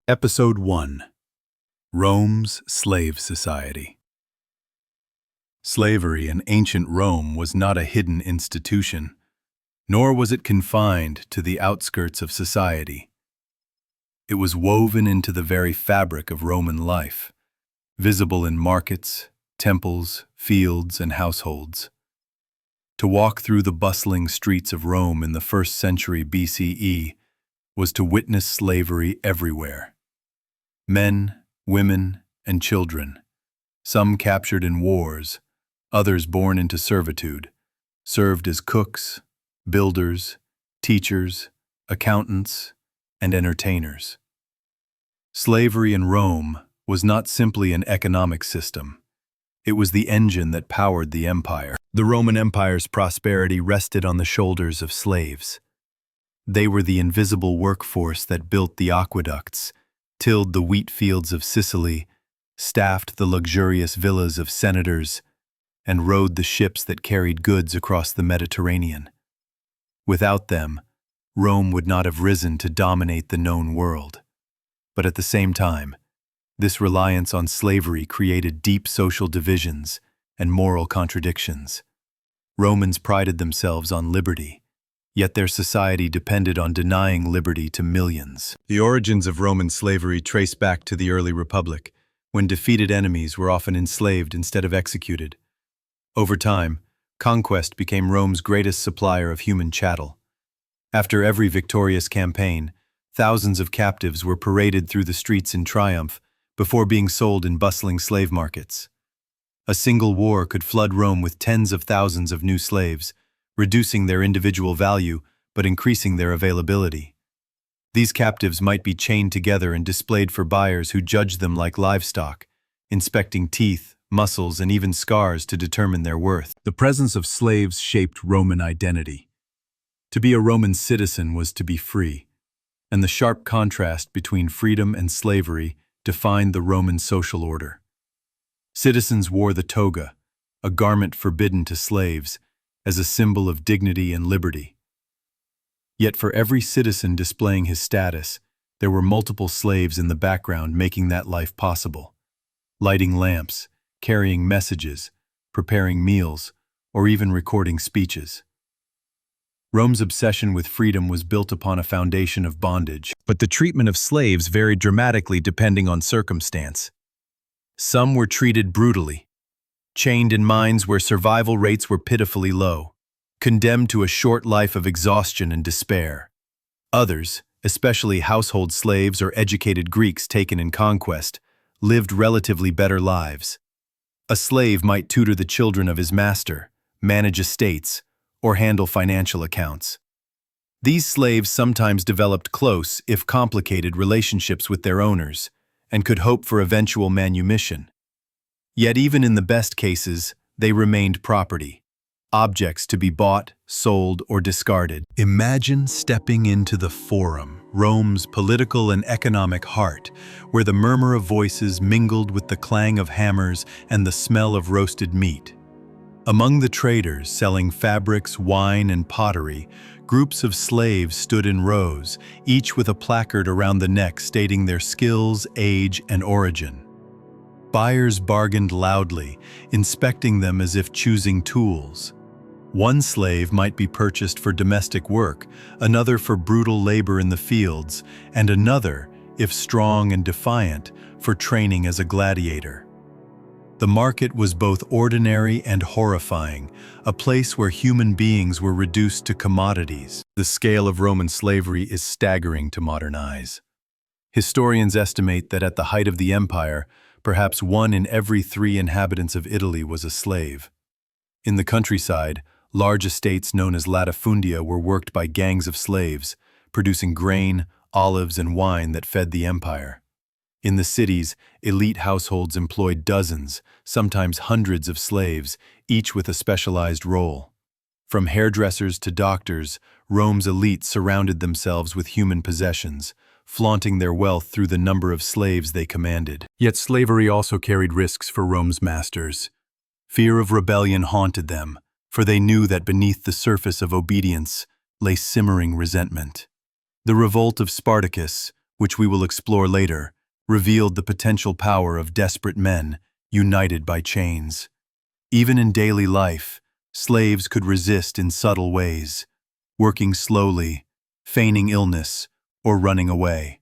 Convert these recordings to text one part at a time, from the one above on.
Episode 1. Rome's Slave Society. Slavery in ancient Rome was not a hidden institution, nor was it confined to the outskirts of society. It was woven into the very fabric of Roman life, visible in markets, temples, fields, and households. To walk through the bustling streets of Rome in the 1st century BCE was to witness slavery everywhere. Men, women, and children, some captured in wars, others born into servitude, served as cooks, builders, teachers, accountants, and entertainers. Slavery in Rome was not simply an economic system. It was the engine that powered the empire. The Roman Empire's prosperity rested on the shoulders of slaves. They were the invisible workforce that built the aqueducts, tilled the wheat fields of Sicily, staffed the luxurious villas of senators, and rowed the ships that carried goods across the Mediterranean. Without them, Rome would not have risen to dominate the known world. But at the same time, this reliance on slavery created deep social divisions and moral contradictions. Romans prided themselves on liberty, yet their society depended on denying liberty to millions. The origins of Roman slavery trace back to the early Republic, when defeated enemies were often enslaved instead of executed. Over time, conquest became Rome's greatest supplier of human chattel. After every victorious campaign, thousands of captives were paraded through the streets in triumph before being sold in bustling slave markets. A single war could flood Rome with tens of thousands of new slaves, reducing their individual value but increasing their availability. These captives might be chained together and displayed for buyers who judged them like livestock, inspecting teeth, muscles, and even scars to determine their worth. The presence of slaves shaped Roman identity. To be a Roman citizen was to be free, and the sharp contrast between freedom and slavery defined the Roman social order. Citizens wore the toga, a garment forbidden to slaves, as a symbol of dignity and liberty. Yet for every citizen displaying his status, there were multiple slaves in the background making that life possible, lighting lamps, carrying messages, preparing meals, or even recording speeches. Rome's obsession with freedom was built upon a foundation of bondage, but the treatment of slaves varied dramatically depending on circumstance. Some were treated brutally, chained in mines where survival rates were pitifully low, condemned to a short life of exhaustion and despair. Others, especially household slaves or educated Greeks taken in conquest, lived relatively better lives. A slave might tutor the children of his master, manage estates, or handle financial accounts. These slaves sometimes developed close, if complicated, relationships with their owners, and could hope for eventual manumission. Yet even in the best cases, they remained property, objects to be bought, sold, or discarded. Imagine stepping into the Forum, Rome's political and economic heart, where the murmur of voices mingled with the clang of hammers and the smell of roasted meat. Among the traders selling fabrics, wine, and pottery, groups of slaves stood in rows, each with a placard around the neck stating their skills, age, and origin. Buyers bargained loudly, inspecting them as if choosing tools. One slave might be purchased for domestic work, another for brutal labor in the fields, and another, if strong and defiant, for training as a gladiator. The market was both ordinary and horrifying, a place where human beings were reduced to commodities. The scale of Roman slavery is staggering to modern eyes. Historians estimate that at the height of the empire, perhaps 1 in every 3 inhabitants of Italy was a slave. In the countryside, large estates known as latifundia were worked by gangs of slaves, producing grain, olives, and wine that fed the empire. In the cities, elite households employed dozens, sometimes hundreds of slaves, each with a specialized role. From hairdressers to doctors, Rome's elite surrounded themselves with human possessions, flaunting their wealth through the number of slaves they commanded. Yet slavery also carried risks for Rome's masters. Fear of rebellion haunted them, for they knew that beneath the surface of obedience lay simmering resentment. The revolt of Spartacus, which we will explore later, revealed the potential power of desperate men united by chains. Even in daily life, slaves could resist in subtle ways, working slowly, feigning illness, or running away.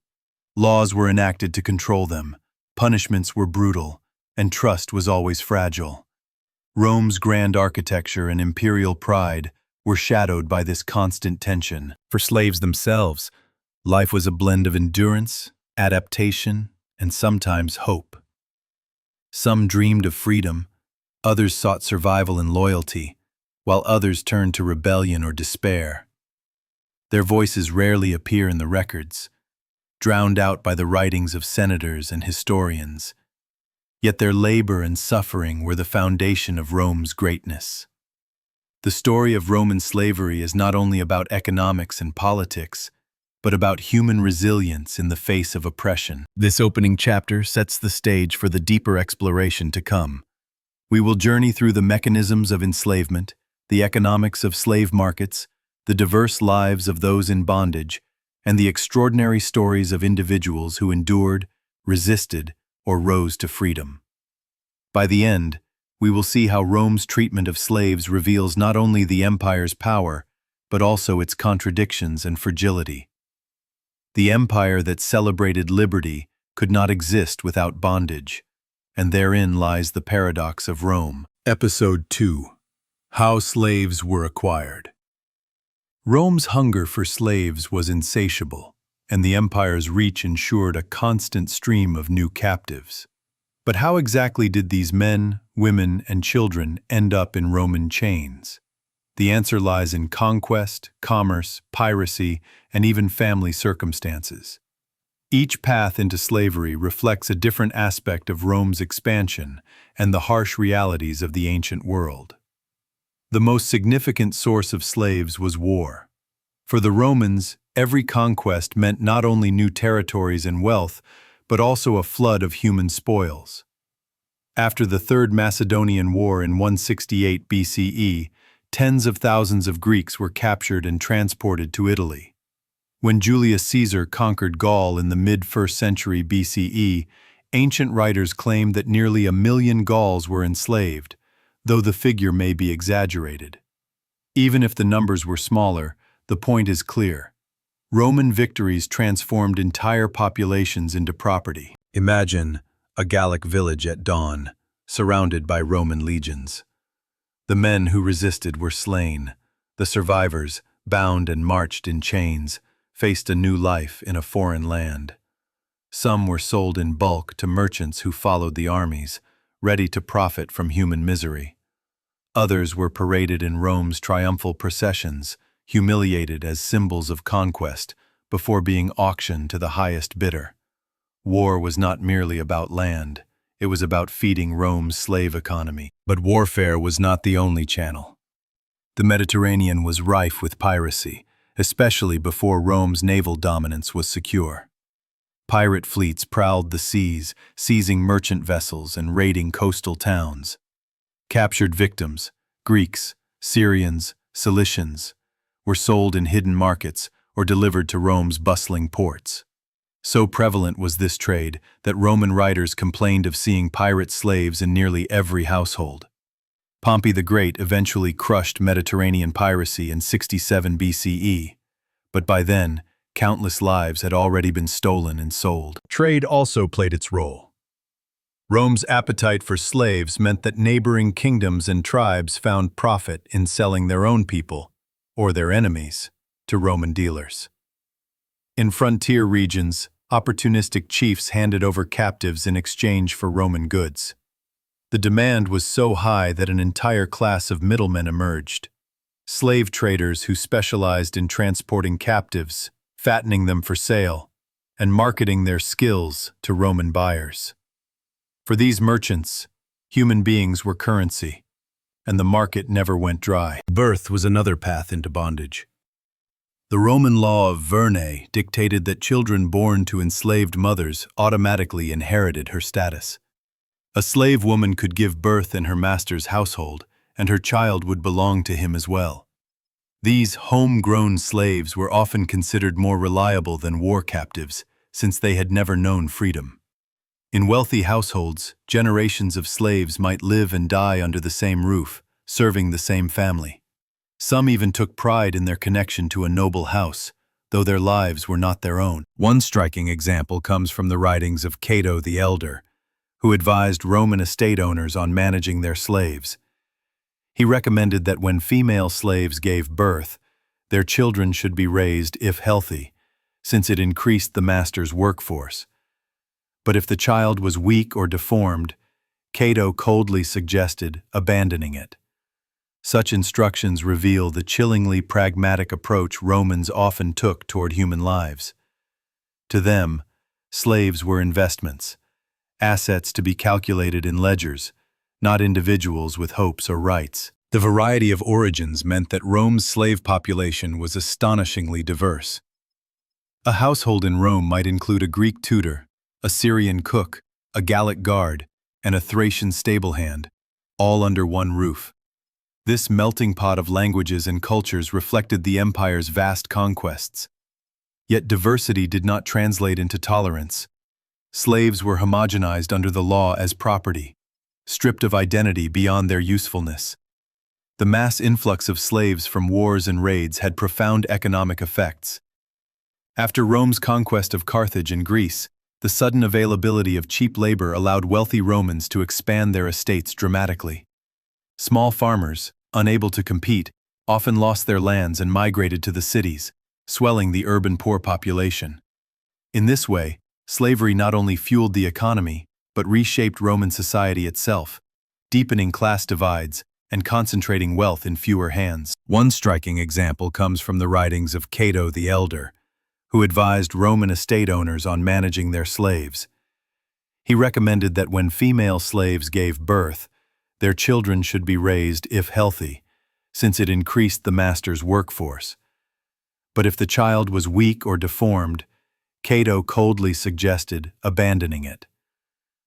Laws were enacted to control them, punishments were brutal, and trust was always fragile. Rome's grand architecture and imperial pride were shadowed by this constant tension. For slaves themselves, life was a blend of endurance, adaptation, and sometimes hope. Some dreamed of freedom, others sought survival and loyalty, while others turned to rebellion or despair. Their voices rarely appear in the records, drowned out by the writings of senators and historians. Yet their labor and suffering were the foundation of Rome's greatness. The story of Roman slavery is not only about economics and politics, but about human resilience in the face of oppression. This opening chapter sets the stage for the deeper exploration to come. We will journey through the mechanisms of enslavement, the economics of slave markets, the diverse lives of those in bondage, and the extraordinary stories of individuals who endured, resisted, or rose to freedom. By the end, we will see how Rome's treatment of slaves reveals not only the empire's power, but also its contradictions and fragility. The empire that celebrated liberty could not exist without bondage, and therein lies the paradox of Rome. Episode 2: How Slaves Were Acquired. Rome's hunger for slaves was insatiable, and the empire's reach ensured a constant stream of new captives. But how exactly did these men, women, and children end up in Roman chains? The answer lies in conquest, commerce, piracy, and even family circumstances. Each path into slavery reflects a different aspect of Rome's expansion and the harsh realities of the ancient world. The most significant source of slaves was war. For the Romans, every conquest meant not only new territories and wealth, but also a flood of human spoils. After the Third Macedonian War in 168 BCE, tens of thousands of Greeks were captured and transported to Italy. When Julius Caesar conquered Gaul in the mid-1st century BCE, ancient writers claim that nearly 1 million Gauls were enslaved, though the figure may be exaggerated. Even if the numbers were smaller, the point is clear. Roman victories transformed entire populations into property. Imagine a Gallic village at dawn, surrounded by Roman legions. The men who resisted were slain. The survivors, bound and marched in chains, faced a new life in a foreign land. Some were sold in bulk to merchants who followed the armies, ready to profit from human misery. Others were paraded in Rome's triumphal processions, humiliated as symbols of conquest, before being auctioned to the highest bidder. War was not merely about land, it was about feeding Rome's slave economy. But warfare was not the only channel. The Mediterranean was rife with piracy, especially before Rome's naval dominance was secure. Pirate fleets prowled the seas, seizing merchant vessels and raiding coastal towns. Captured victims, Greeks, Syrians, Cilicians, were sold in hidden markets or delivered to Rome's bustling ports. So prevalent was this trade that Roman writers complained of seeing pirate slaves in nearly every household. Pompey the Great eventually crushed Mediterranean piracy in 67 BCE, but by then, countless lives had already been stolen and sold. Trade also played its role. Rome's appetite for slaves meant that neighboring kingdoms and tribes found profit in selling their own people, or their enemies, to Roman dealers. In frontier regions, opportunistic chiefs handed over captives in exchange for Roman goods. The demand was so high that an entire class of middlemen emerged. Slave traders who specialized in transporting captives, fattening them for sale, and marketing their skills to Roman buyers. For these merchants, human beings were currency, and the market never went dry. Birth was another path into bondage. The Roman law of verne dictated that children born to enslaved mothers automatically inherited her status. A slave woman could give birth in her master's household, and her child would belong to him as well. These homegrown slaves were often considered more reliable than war captives, since they had never known freedom. In wealthy households, generations of slaves might live and die under the same roof, serving the same family. Some even took pride in their connection to a noble house, though their lives were not their own. One striking example comes from the writings of Cato the Elder, who advised Roman estate owners on managing their slaves. He recommended that when female slaves gave birth, their children should be raised if healthy, since it increased the master's workforce. But if the child was weak or deformed, Cato coldly suggested abandoning it. Such instructions reveal the chillingly pragmatic approach Romans often took toward human lives. To them, slaves were investments, assets to be calculated in ledgers, not individuals with hopes or rights. The variety of origins meant that Rome's slave population was astonishingly diverse. A household in Rome might include a Greek tutor, a Syrian cook, a Gallic guard, and a Thracian stable hand, all under one roof. This melting pot of languages and cultures reflected the empire's vast conquests. Yet diversity did not translate into tolerance. Slaves were homogenized under the law as property, stripped of identity beyond their usefulness. The mass influx of slaves from wars and raids had profound economic effects. After Rome's conquest of Carthage and Greece, the sudden availability of cheap labor allowed wealthy Romans to expand their estates dramatically. Small farmers, unable to compete, often lost their lands and migrated to the cities, swelling the urban poor population. In this way, slavery not only fueled the economy, but reshaped Roman society itself, deepening class divides and concentrating wealth in fewer hands. One striking example comes from the writings of Cato the Elder, who advised Roman estate owners on managing their slaves. He recommended that when female slaves gave birth, their children should be raised if healthy, since it increased the master's workforce. But if the child was weak or deformed, Cato coldly suggested abandoning it.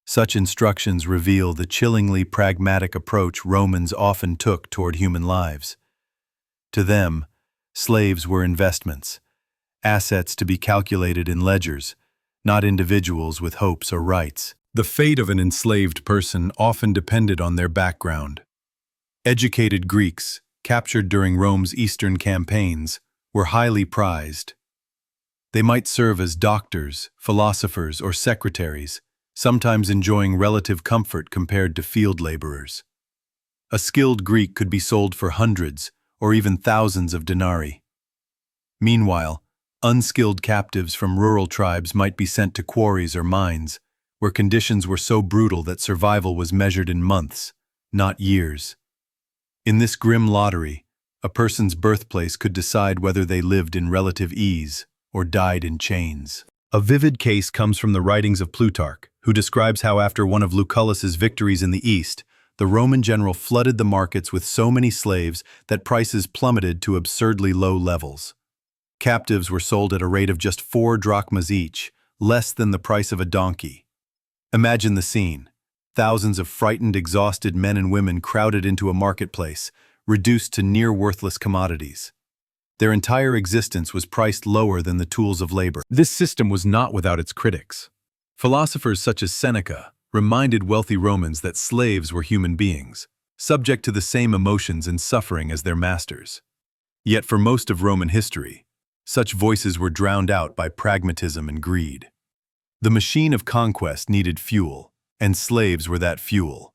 Such instructions reveal the chillingly pragmatic approach Romans often took toward human lives. To them, slaves were investments, assets to be calculated in ledgers, not individuals with hopes or rights. The fate of an enslaved person often depended on their background. Educated Greeks, captured during Rome's eastern campaigns, were highly prized. They might serve as doctors, philosophers, or secretaries, sometimes enjoying relative comfort compared to field laborers. A skilled Greek could be sold for hundreds or even thousands of denarii. Meanwhile, unskilled captives from rural tribes might be sent to quarries or mines, where conditions were so brutal that survival was measured in months, not years. In this grim lottery, a person's birthplace could decide whether they lived in relative ease or died in chains. A vivid case comes from the writings of Plutarch, who describes how after one of Lucullus's victories in the east, the Roman general flooded the markets with so many slaves that prices plummeted to absurdly low levels. Captives were sold at a rate of just 4 drachmas each, less than the price of a donkey. Imagine the scene. Thousands of frightened, exhausted men and women crowded into a marketplace, reduced to near-worthless commodities. Their entire existence was priced lower than the tools of labor. This system was not without its critics. Philosophers such as Seneca reminded wealthy Romans that slaves were human beings, subject to the same emotions and suffering as their masters. Yet for most of Roman history, such voices were drowned out by pragmatism and greed. The machine of conquest needed fuel, and slaves were that fuel.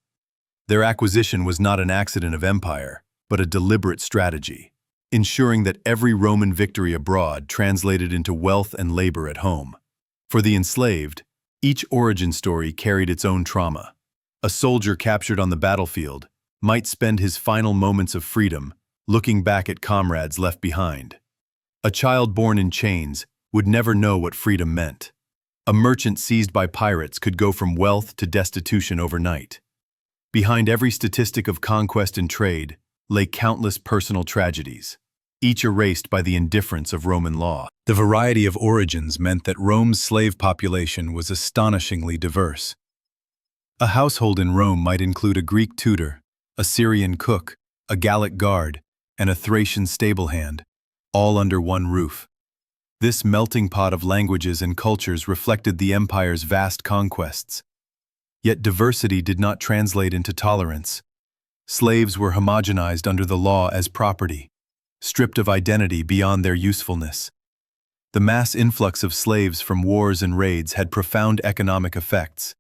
Their acquisition was not an accident of empire, but a deliberate strategy, ensuring that every Roman victory abroad translated into wealth and labor at home. For the enslaved, each origin story carried its own trauma. A soldier captured on the battlefield might spend his final moments of freedom looking back at comrades left behind. A child born in chains would never know what freedom meant. A merchant seized by pirates could go from wealth to destitution overnight. Behind every statistic of conquest and trade lay countless personal tragedies, each erased by the indifference of Roman law. The variety of origins meant that Rome's slave population was astonishingly diverse. A household in Rome might include a Greek tutor, a Syrian cook, a Gallic guard, and a Thracian stable hand, all under one roof. This melting pot of languages and cultures reflected the empire's vast conquests. Yet diversity did not translate into tolerance. Slaves were homogenized under the law as property, stripped of identity beyond their usefulness. The mass influx of slaves from wars and raids had profound economic effects.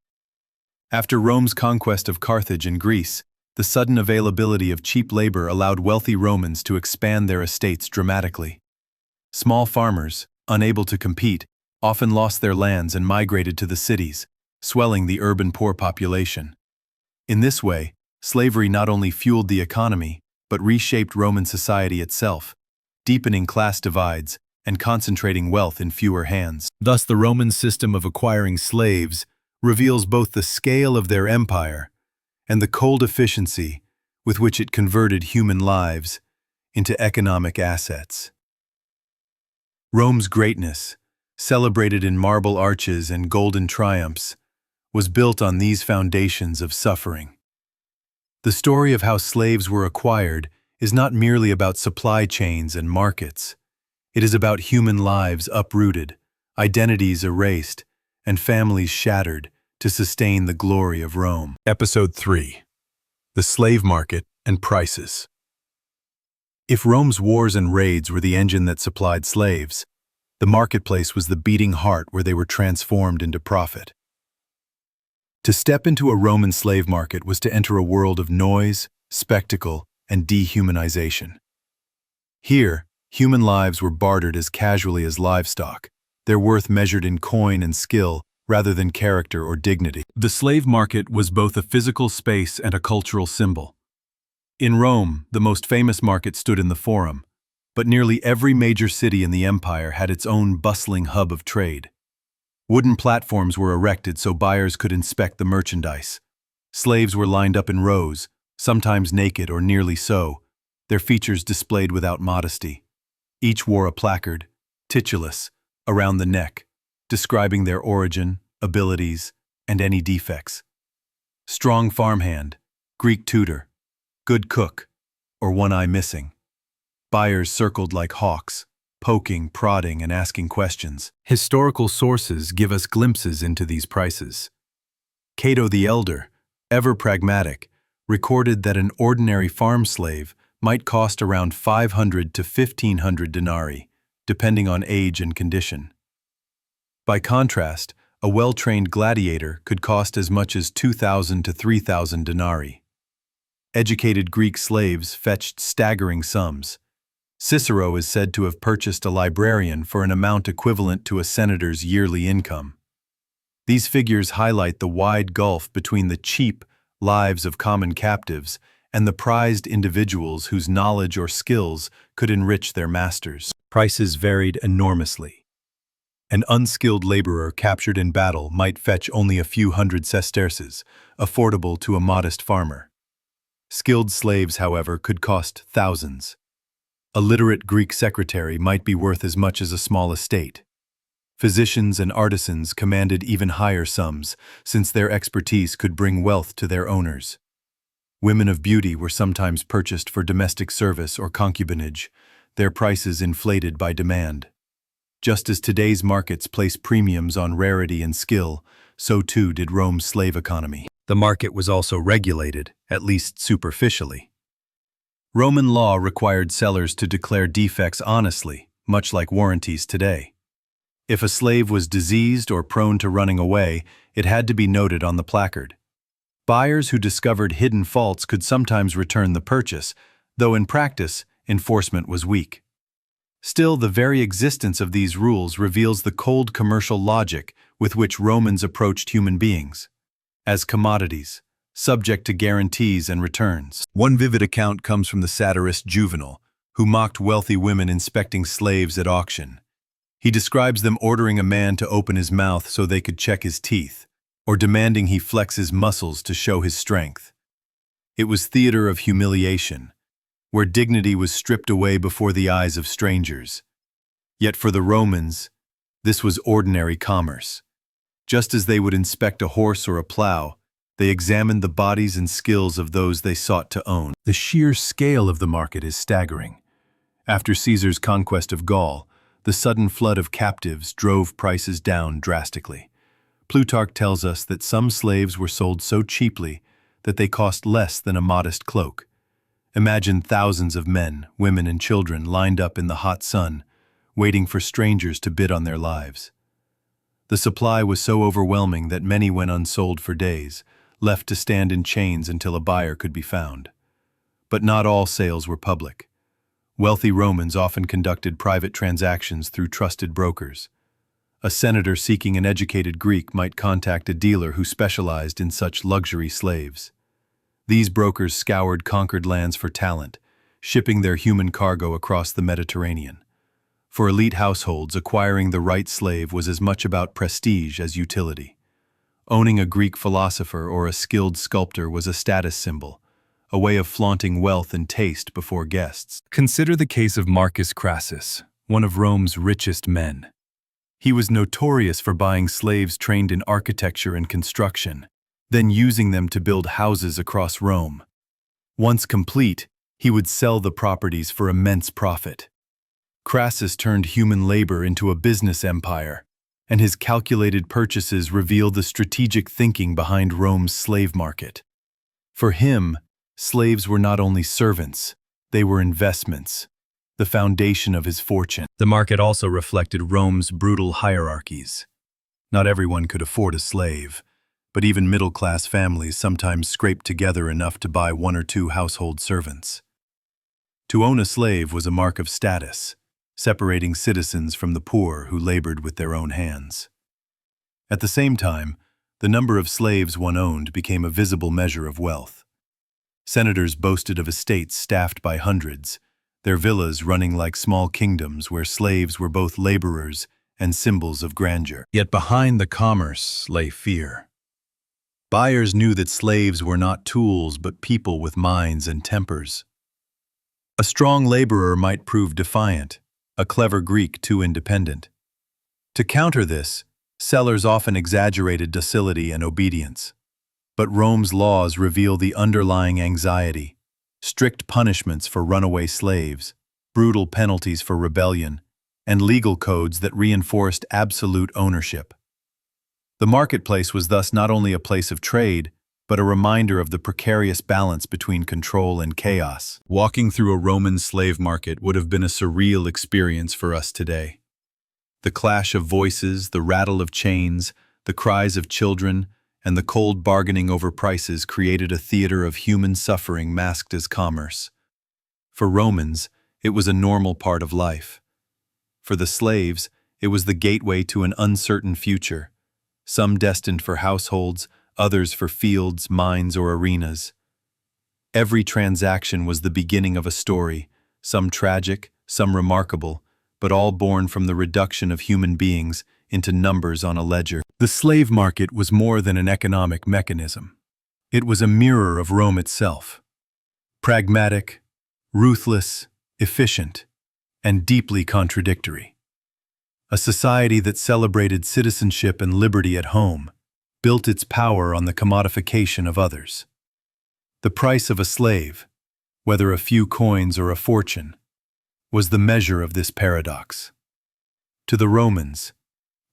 After Rome's conquest of Carthage and Greece, the sudden availability of cheap labor allowed wealthy Romans to expand their estates dramatically. Small farmers, unable to compete, often lost their lands and migrated to the cities, swelling the urban poor population. In this way, slavery not only fueled the economy, but reshaped Roman society itself, deepening class divides and concentrating wealth in fewer hands. Thus, the Roman system of acquiring slaves reveals both the scale of their empire and the cold efficiency with which it converted human lives into economic assets. Rome's greatness, celebrated in marble arches and golden triumphs, was built on these foundations of suffering. The story of how slaves were acquired is not merely about supply chains and markets. It is about human lives uprooted, identities erased, and families shattered to sustain the glory of Rome. Episode 3. The Slave Market and Prices. If Rome's wars and raids were the engine that supplied slaves, the marketplace was the beating heart where they were transformed into profit. To step into a Roman slave market was to enter a world of noise, spectacle, and dehumanization. Here, human lives were bartered as casually as livestock, their worth measured in coin and skill rather than character or dignity. The slave market was both a physical space and a cultural symbol. In Rome, the most famous market stood in the Forum, but nearly every major city in the empire had its own bustling hub of trade. Wooden platforms were erected so buyers could inspect the merchandise. Slaves were lined up in rows, sometimes naked or nearly so, their features displayed without modesty. Each wore a placard, titulus, around the neck, describing their origin, abilities, and any defects. Strong farmhand, Greek tutor, good cook, or one eye missing. Buyers circled like hawks, poking, prodding, and asking questions. Historical sources give us glimpses into these prices. Cato the Elder, ever pragmatic, recorded that an ordinary farm slave might cost around 500 to 1,500 denarii, depending on age and condition. By contrast, a well-trained gladiator could cost as much as 2,000 to 3,000 denarii. Educated Greek slaves fetched staggering sums. Cicero is said to have purchased a librarian for an amount equivalent to a senator's yearly income. These figures highlight the wide gulf between the cheap lives of common captives and the prized individuals whose knowledge or skills could enrich their masters. Prices varied enormously. An unskilled laborer captured in battle might fetch only a few hundred sesterces, affordable to a modest farmer. Skilled slaves, however, could cost thousands. A literate Greek secretary might be worth as much as a small estate. Physicians and artisans commanded even higher sums, since their expertise could bring wealth to their owners. Women of beauty were sometimes purchased for domestic service or concubinage, their prices inflated by demand. Just as today's markets place premiums on rarity and skill, so too did Rome's slave economy. The market was also regulated, at least superficially. Roman law required sellers to declare defects honestly, much like warranties today. If a slave was diseased or prone to running away, it had to be noted on the placard. Buyers who discovered hidden faults could sometimes return the purchase, though in practice, enforcement was weak. Still, the very existence of these rules reveals the cold commercial logic with which Romans approached human beings, as commodities, subject to guarantees and returns. One vivid account comes from the satirist Juvenal, who mocked wealthy women inspecting slaves at auction. He describes them ordering a man to open his mouth so they could check his teeth, or demanding he flex his muscles to show his strength. It was theater of humiliation, where dignity was stripped away before the eyes of strangers. Yet for the Romans, this was ordinary commerce. Just as they would inspect a horse or a plow, they examined the bodies and skills of those they sought to own. The sheer scale of the market is staggering. After Caesar's conquest of Gaul, the sudden flood of captives drove prices down drastically. Plutarch tells us that some slaves were sold so cheaply that they cost less than a modest cloak. Imagine thousands of men, women, and children lined up in the hot sun, waiting for strangers to bid on their lives. The supply was so overwhelming that many went unsold for days, left to stand in chains until a buyer could be found. But not all sales were public. Wealthy Romans often conducted private transactions through trusted brokers. A senator seeking an educated Greek might contact a dealer who specialized in such luxury slaves. These brokers scoured conquered lands for talent, shipping their human cargo across the Mediterranean. For elite households, acquiring the right slave was as much about prestige as utility. Owning a Greek philosopher or a skilled sculptor was a status symbol, a way of flaunting wealth and taste before guests. Consider the case of Marcus Crassus, one of Rome's richest men. He was notorious for buying slaves trained in architecture and construction, then using them to build houses across Rome. Once complete, he would sell the properties for immense profit. Crassus turned human labor into a business empire, and his calculated purchases reveal the strategic thinking behind Rome's slave market. For him, slaves were not only servants, they were investments, the foundation of his fortune. The market also reflected Rome's brutal hierarchies. Not everyone could afford a slave, but even middle-class families sometimes scraped together enough to buy one or two household servants. To own a slave was a mark of status, separating citizens from the poor who labored with their own hands. At the same time, the number of slaves one owned became a visible measure of wealth. Senators boasted of estates staffed by hundreds, their villas running like small kingdoms where slaves were both laborers and symbols of grandeur. Yet behind the commerce lay fear. Buyers knew that slaves were not tools but people with minds and tempers. A strong laborer might prove defiant, a clever Greek too independent. To counter this, sellers often exaggerated docility and obedience. But Rome's laws reveal the underlying anxiety: strict punishments for runaway slaves, brutal penalties for rebellion, and legal codes that reinforced absolute ownership. The marketplace was thus not only a place of trade, but a reminder of the precarious balance between control and chaos. Walking through a Roman slave market would have been a surreal experience for us today. The clash of voices, the rattle of chains, the cries of children, and the cold bargaining over prices created a theater of human suffering masked as commerce. For Romans, it was a normal part of life. For the slaves, it was the gateway to an uncertain future, some destined for households, others for fields, mines, or arenas. Every transaction was the beginning of a story, some tragic, some remarkable, but all born from the reduction of human beings into numbers on a ledger. The slave market was more than an economic mechanism. It was a mirror of Rome itself. Pragmatic, ruthless, efficient, and deeply contradictory. A society that celebrated citizenship and liberty at home built its power on the commodification of others. The price of a slave, whether a few coins or a fortune, was the measure of this paradox. To the Romans,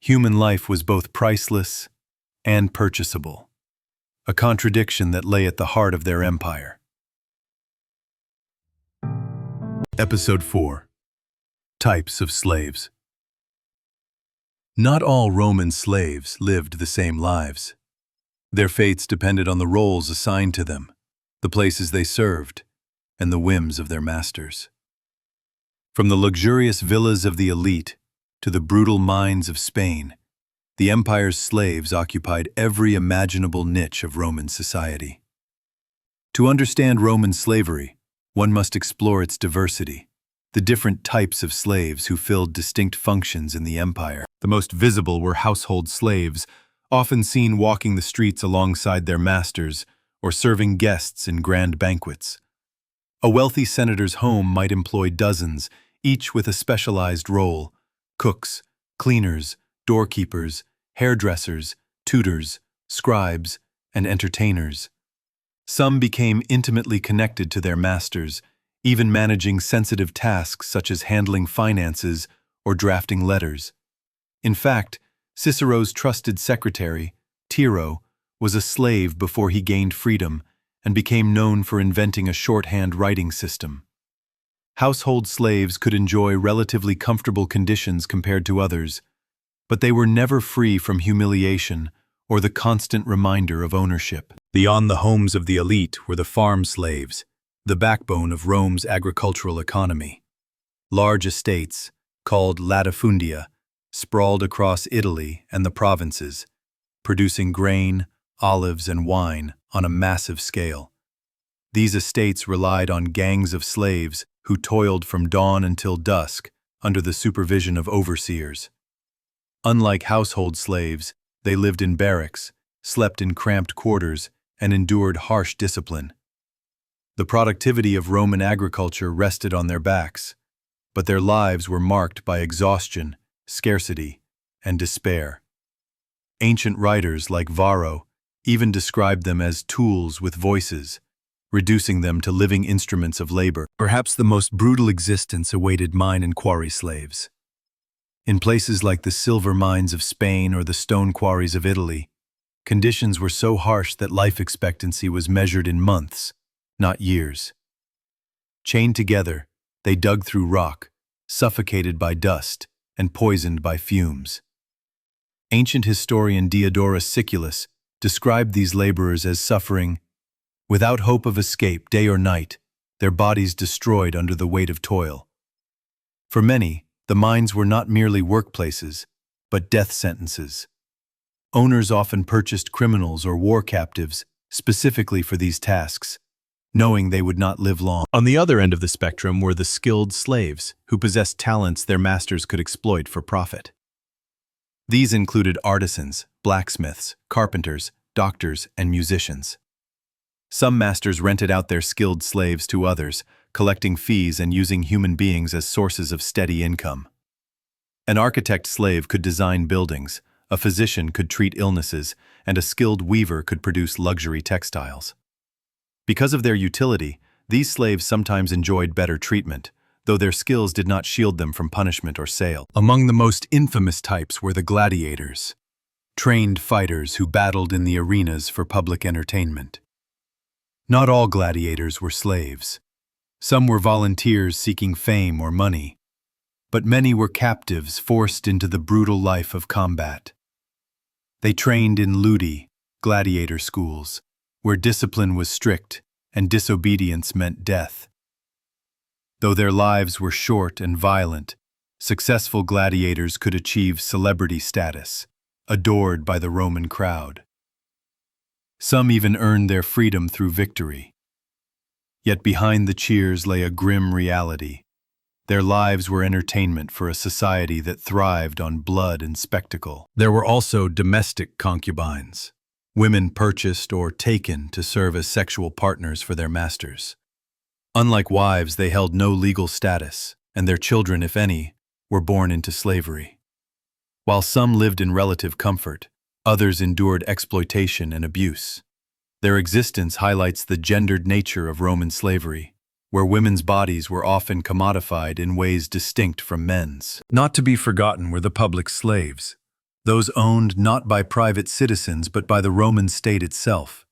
human life was both priceless and purchasable, a contradiction that lay at the heart of their empire. Episode 4. Types of slaves. Not all Roman slaves lived the same lives. Their fates depended on the roles assigned to them, the places they served, and the whims of their masters. From the luxurious villas of the elite to the brutal mines of Spain, the empire's slaves occupied every imaginable niche of Roman society. To understand Roman slavery, one must explore its diversity, the different types of slaves who filled distinct functions in the empire. The most visible were household slaves, often seen walking the streets alongside their masters or serving guests in grand banquets. A wealthy senator's home might employ dozens, each with a specialized role: cooks, cleaners, doorkeepers, hairdressers, tutors, scribes, and entertainers. Some became intimately connected to their masters, even managing sensitive tasks such as handling finances or drafting letters. In fact, Cicero's trusted secretary, Tiro, was a slave before he gained freedom and became known for inventing a shorthand writing system. Household slaves could enjoy relatively comfortable conditions compared to others, but they were never free from humiliation or the constant reminder of ownership. Beyond the homes of the elite were the farm slaves, the backbone of Rome's agricultural economy. Large estates, called latifundia, sprawled across Italy and the provinces, producing grain, olives, and wine on a massive scale. These estates relied on gangs of slaves who toiled from dawn until dusk under the supervision of overseers. Unlike household slaves, they lived in barracks, slept in cramped quarters, and endured harsh discipline. The productivity of Roman agriculture rested on their backs, but their lives were marked by exhaustion, scarcity, and despair. Ancient writers like Varro even described them as tools with voices, reducing them to living instruments of labor. Perhaps the most brutal existence awaited mine and quarry slaves. In places like the silver mines of Spain or the stone quarries of Italy, conditions were so harsh that life expectancy was measured in months, not years. Chained together, they dug through rock, suffocated by dust, and poisoned by fumes. Ancient historian Diodorus Siculus described these laborers as suffering without hope of escape day or night, their bodies destroyed under the weight of toil. For many, the mines were not merely workplaces, but death sentences. Owners often purchased criminals or war captives specifically for these tasks, knowing they would not live long. On the other end of the spectrum were the skilled slaves, who possessed talents their masters could exploit for profit. These included artisans, blacksmiths, carpenters, doctors, and musicians. Some masters rented out their skilled slaves to others, collecting fees and using human beings as sources of steady income. An architect slave could design buildings, a physician could treat illnesses, and a skilled weaver could produce luxury textiles. Because of their utility, these slaves sometimes enjoyed better treatment, though their skills did not shield them from punishment or sale. Among the most infamous types were the gladiators, trained fighters who battled in the arenas for public entertainment. Not all gladiators were slaves. Some were volunteers seeking fame or money, but many were captives forced into the brutal life of combat. They trained in ludi, gladiator schools, where discipline was strict and disobedience meant death. Though their lives were short and violent, successful gladiators could achieve celebrity status, adored by the Roman crowd. Some even earned their freedom through victory. Yet behind the cheers lay a grim reality. Their lives were entertainment for a society that thrived on blood and spectacle. There were also domestic concubines, women purchased or taken to serve as sexual partners for their masters. Unlike wives, they held no legal status, and their children, if any, were born into slavery. While some lived in relative comfort, others endured exploitation and abuse. Their existence highlights the gendered nature of Roman slavery, where women's bodies were often commodified in ways distinct from men's. Not to be forgotten were the public slaves, those owned not by private citizens but by the Roman state itself.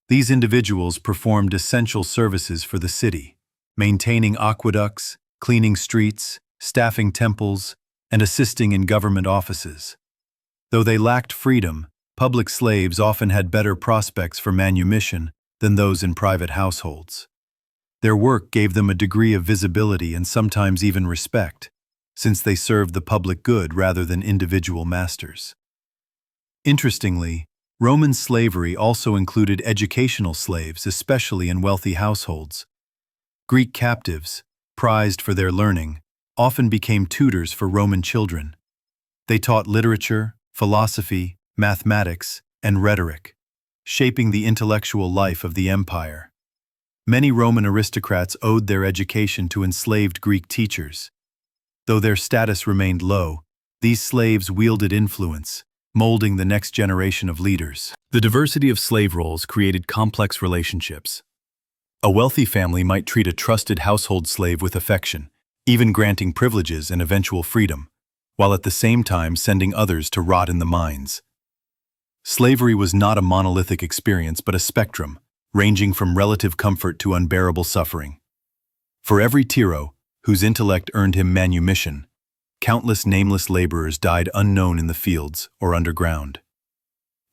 These individuals performed essential services for the city, maintaining aqueducts, cleaning streets, staffing temples, and assisting in government offices. Though they lacked freedom, public slaves often had better prospects for manumission than those in private households. Their work gave them a degree of visibility and sometimes even respect, since they served the public good rather than individual masters. Interestingly, Roman slavery also included educational slaves, especially in wealthy households. Greek captives, prized for their learning, often became tutors for Roman children. They taught literature, philosophy, mathematics, and rhetoric, shaping the intellectual life of the empire. Many Roman aristocrats owed their education to enslaved Greek teachers. Though their status remained low, these slaves wielded influence, molding the next generation of leaders. The diversity of slave roles created complex relationships. A wealthy family might treat a trusted household slave with affection, even granting privileges and eventual freedom, while at the same time sending others to rot in the mines. Slavery was not a monolithic experience but a spectrum, ranging from relative comfort to unbearable suffering. For every Tiro, whose intellect earned him manumission, countless nameless laborers died unknown in the fields or underground.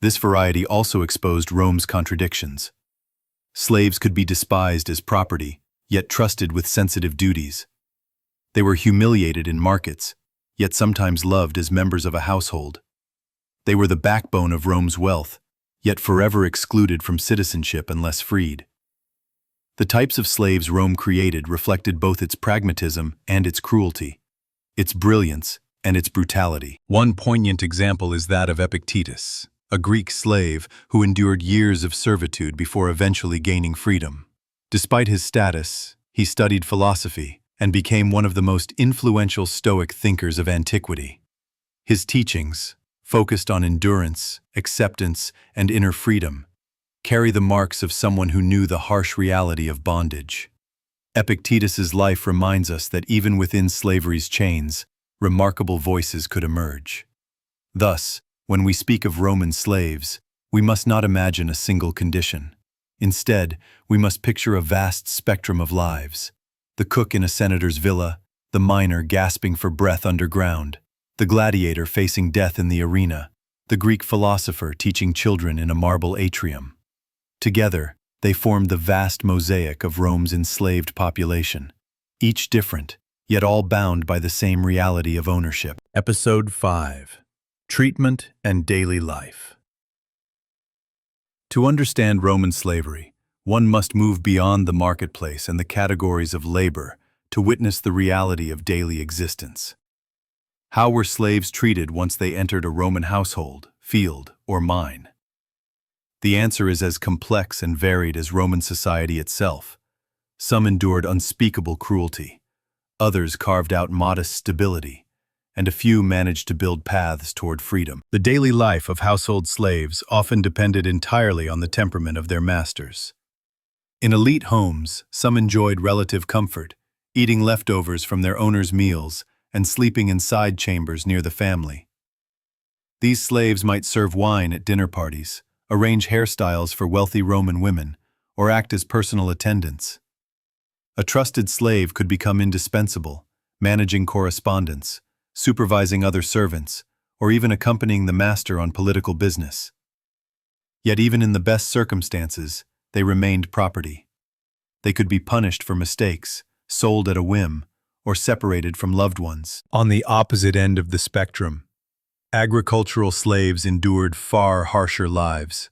This variety also exposed Rome's contradictions. Slaves could be despised as property, yet trusted with sensitive duties. They were humiliated in markets, yet sometimes loved as members of a household. They were the backbone of Rome's wealth, yet forever excluded from citizenship unless freed. The types of slaves Rome created reflected both its pragmatism and its cruelty, its brilliance and its brutality. One poignant example is that of Epictetus, a Greek slave who endured years of servitude before eventually gaining freedom. Despite his status, he studied philosophy and became one of the most influential Stoic thinkers of antiquity. His teachings, focused on endurance, acceptance, and inner freedom, carry the marks of someone who knew the harsh reality of bondage. Epictetus's life reminds us that even within slavery's chains, remarkable voices could emerge. Thus, when we speak of Roman slaves, we must not imagine a single condition. Instead, we must picture a vast spectrum of lives: the cook in a senator's villa, the miner gasping for breath underground, the gladiator facing death in the arena, the Greek philosopher teaching children in a marble atrium. Together, they formed the vast mosaic of Rome's enslaved population, each different, yet all bound by the same reality of ownership. Episode 5: Treatment and Daily Life. To understand Roman slavery, one must move beyond the marketplace and the categories of labor to witness the reality of daily existence. How were slaves treated once they entered a Roman household, field, or mine? The answer is as complex and varied as Roman society itself. Some endured unspeakable cruelty, others carved out modest stability, and a few managed to build paths toward freedom. The daily life of household slaves often depended entirely on the temperament of their masters. In elite homes, some enjoyed relative comfort, eating leftovers from their owners' meals and sleeping in side chambers near the family. These slaves might serve wine at dinner parties, arrange hairstyles for wealthy Roman women, or act as personal attendants. A trusted slave could become indispensable, managing correspondence, supervising other servants, or even accompanying the master on political business. Yet even in the best circumstances, they remained property. They could be punished for mistakes, sold at a whim, or separated from loved ones. On the opposite end of the spectrum, agricultural slaves endured far harsher lives.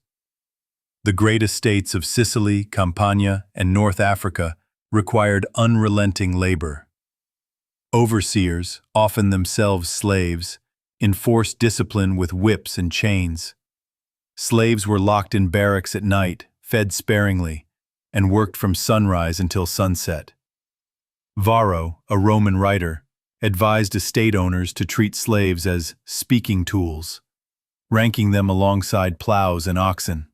The great estates of Sicily, Campania, and North Africa required unrelenting labor. Overseers, often themselves slaves, enforced discipline with whips and chains. Slaves were locked in barracks at night, fed sparingly, and worked from sunrise until sunset. Varro, a Roman writer, advised estate owners to treat slaves as speaking tools, ranking them alongside plows and oxen.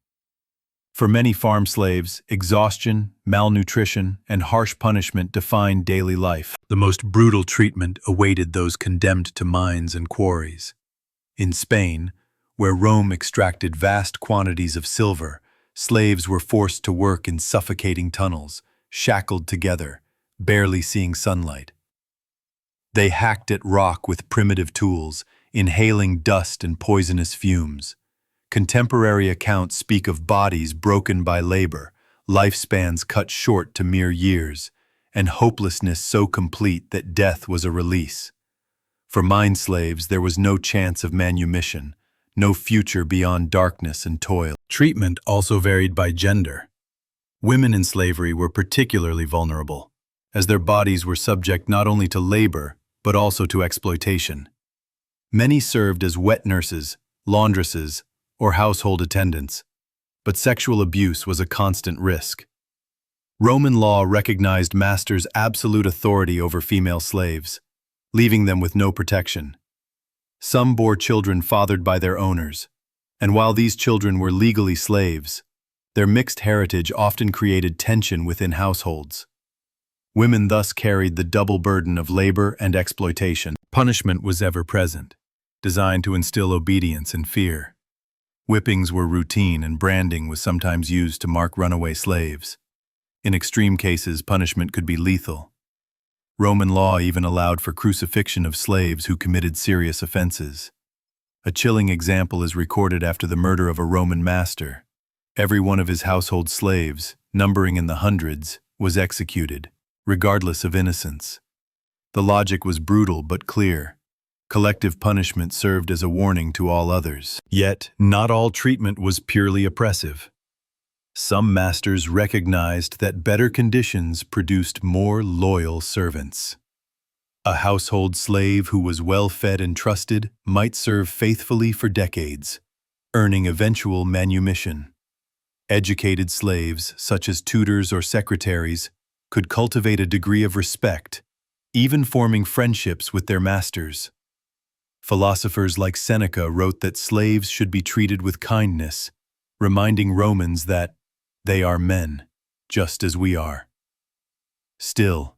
For many farm slaves, exhaustion, malnutrition, and harsh punishment defined daily life. The most brutal treatment awaited those condemned to mines and quarries. In Spain, where Rome extracted vast quantities of silver, slaves were forced to work in suffocating tunnels, shackled together, barely seeing sunlight. They hacked at rock with primitive tools, inhaling dust and poisonous fumes. Contemporary accounts speak of bodies broken by labor, lifespans cut short to mere years, and hopelessness so complete that death was a release. For mine slaves, there was no chance of manumission, no future beyond darkness and toil. Treatment also varied by gender. Women in slavery were particularly vulnerable, as their bodies were subject not only to labor, but also to exploitation. Many served as wet nurses, laundresses, or household attendants, but sexual abuse was a constant risk. Roman law recognized masters' absolute authority over female slaves, leaving them with no protection. Some bore children fathered by their owners, and while these children were legally slaves, their mixed heritage often created tension within households. Women thus carried the double burden of labor and exploitation. Punishment was ever present, designed to instill obedience and fear. Whippings were routine, and branding was sometimes used to mark runaway slaves. In extreme cases, punishment could be lethal. Roman law even allowed for crucifixion of slaves who committed serious offenses. A chilling example is recorded after the murder of a Roman master. Every one of his household slaves, numbering in the hundreds, was executed, regardless of innocence. The logic was brutal but clear. Collective punishment served as a warning to all others. Yet, not all treatment was purely oppressive. Some masters recognized that better conditions produced more loyal servants. A household slave who was well-fed and trusted might serve faithfully for decades, earning eventual manumission. Educated slaves, such as tutors or secretaries, could cultivate a degree of respect, even forming friendships with their masters. Philosophers like Seneca wrote that slaves should be treated with kindness, reminding Romans that they are men, just as we are. Still,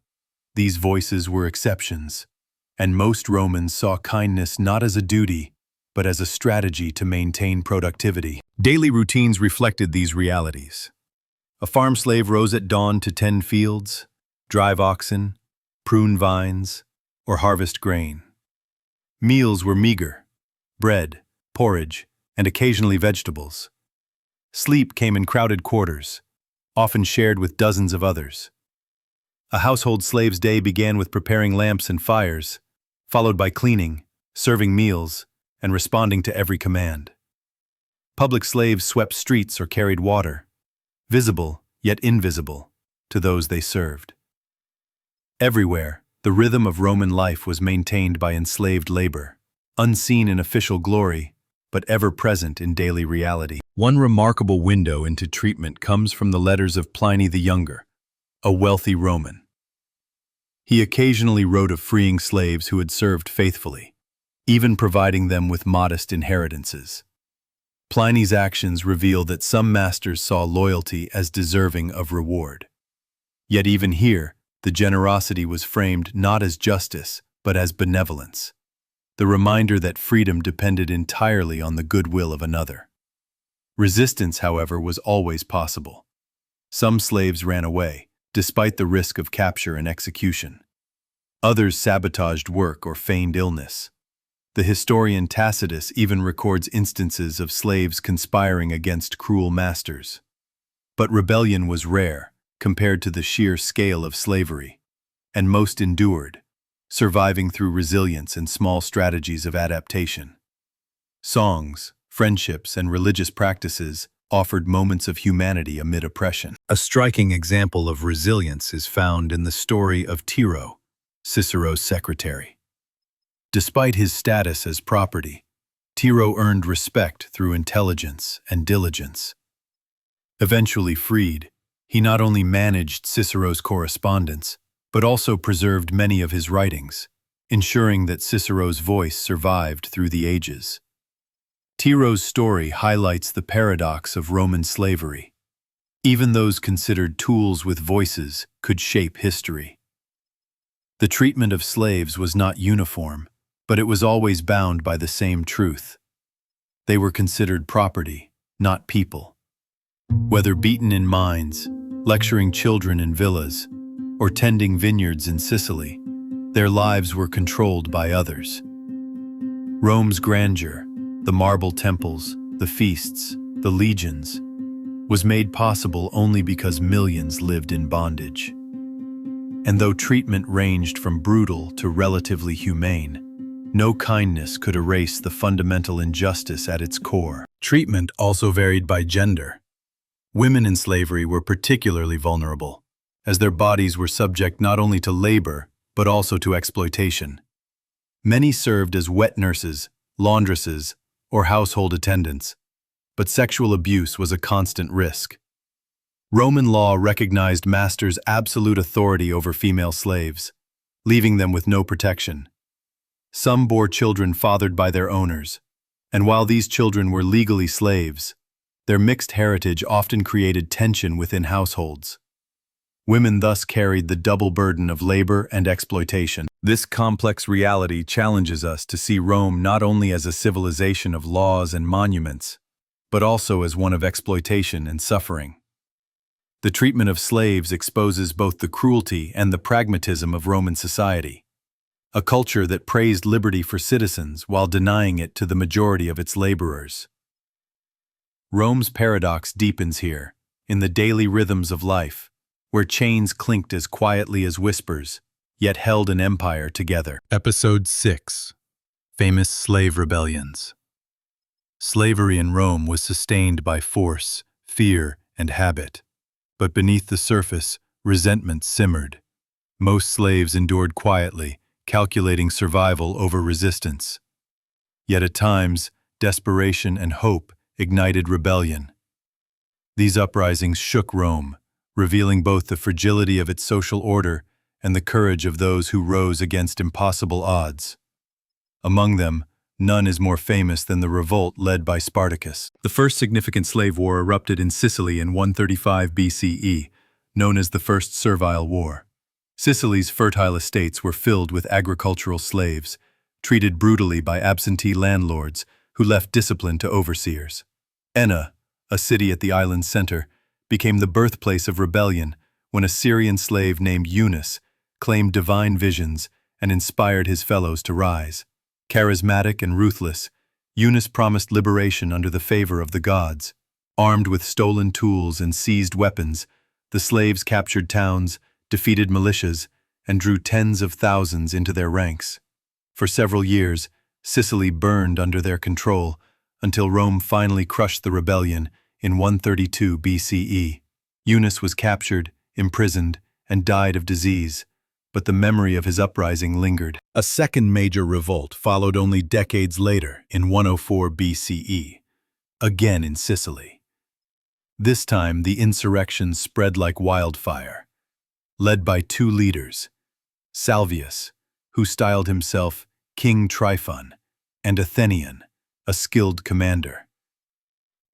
these voices were exceptions, and most Romans saw kindness not as a duty, but as a strategy to maintain productivity. Daily routines reflected these realities. A farm slave rose at dawn to tend fields, drive oxen, prune vines, or harvest grain. Meals were meager: bread, porridge, and occasionally vegetables. Sleep came in crowded quarters, often shared with dozens of others. A household slave's day began with preparing lamps and fires, followed by cleaning, serving meals, and responding to every command. Public slaves swept streets or carried water, visible yet invisible to those they served. Everywhere, the rhythm of Roman life was maintained by enslaved labor, unseen in official glory, but ever present in daily reality. One remarkable window into treatment comes from the letters of Pliny the Younger, a wealthy Roman. He occasionally wrote of freeing slaves who had served faithfully, even providing them with modest inheritances. Pliny's actions reveal that some masters saw loyalty as deserving of reward. Yet even here, the generosity was framed not as justice, but as benevolence, the reminder that freedom depended entirely on the goodwill of another. Resistance, however, was always possible. Some slaves ran away, despite the risk of capture and execution. Others sabotaged work or feigned illness. The historian Tacitus even records instances of slaves conspiring against cruel masters. But rebellion was rare, compared to the sheer scale of slavery, and most endured, surviving through resilience and small strategies of adaptation. Songs, friendships, and religious practices offered moments of humanity amid oppression. A striking example of resilience is found in the story of Tiro, Cicero's secretary. Despite his status as property, Tiro earned respect through intelligence and diligence. Eventually freed, he not only managed Cicero's correspondence, but also preserved many of his writings, ensuring that Cicero's voice survived through the ages. Tiro's story highlights the paradox of Roman slavery. Even those considered tools with voices could shape history. The treatment of slaves was not uniform, but it was always bound by the same truth. They were considered property, not people. Whether beaten in mines, lecturing children in villas, or tending vineyards in Sicily, their lives were controlled by others. Rome's grandeur, the marble temples, the feasts, the legions, was made possible only because millions lived in bondage. And though treatment ranged from brutal to relatively humane, no kindness could erase the fundamental injustice at its core. Treatment also varied by gender. Women in slavery were particularly vulnerable, as their bodies were subject not only to labor, but also to exploitation. Many served as wet nurses, laundresses, or household attendants, but sexual abuse was a constant risk. Roman law recognized masters' absolute authority over female slaves, leaving them with no protection. Some bore children fathered by their owners, and while these children were legally slaves, their mixed heritage often created tension within households. Women thus carried the double burden of labor and exploitation. This complex reality challenges us to see Rome not only as a civilization of laws and monuments, but also as one of exploitation and suffering. The treatment of slaves exposes both the cruelty and the pragmatism of Roman society, a culture that praised liberty for citizens while denying it to the majority of its laborers. Rome's paradox deepens here, in the daily rhythms of life, where chains clinked as quietly as whispers, yet held an empire together. Episode 6. Famous Slave Rebellions. Slavery in Rome was sustained by force, fear, and habit. But beneath the surface, resentment simmered. Most slaves endured quietly, calculating survival over resistance. Yet at times, desperation and hope ignited rebellion. These uprisings shook Rome, revealing both the fragility of its social order and the courage of those who rose against impossible odds. Among them, none is more famous than the revolt led by Spartacus. The first significant slave war erupted in Sicily in 135 BCE, known as the First Servile War. Sicily's fertile estates were filled with agricultural slaves, treated brutally by absentee landlords who left discipline to overseers. Enna, a city at the island's center, became the birthplace of rebellion when a Syrian slave named Eunice claimed divine visions and inspired his fellows to rise. Charismatic and ruthless, Eunice promised liberation under the favor of the gods. Armed with stolen tools and seized weapons, the slaves captured towns, defeated militias, and drew tens of thousands into their ranks. For several years, Sicily burned under their control until Rome finally crushed the rebellion in 132 BCE. Eunice was captured, imprisoned, and died of disease, but the memory of his uprising lingered. A second major revolt followed only decades later in 104 BCE, again in Sicily. This time, the insurrection spread like wildfire, led by two leaders, Salvius, who styled himself King Tryphon, and Athenion, a skilled commander.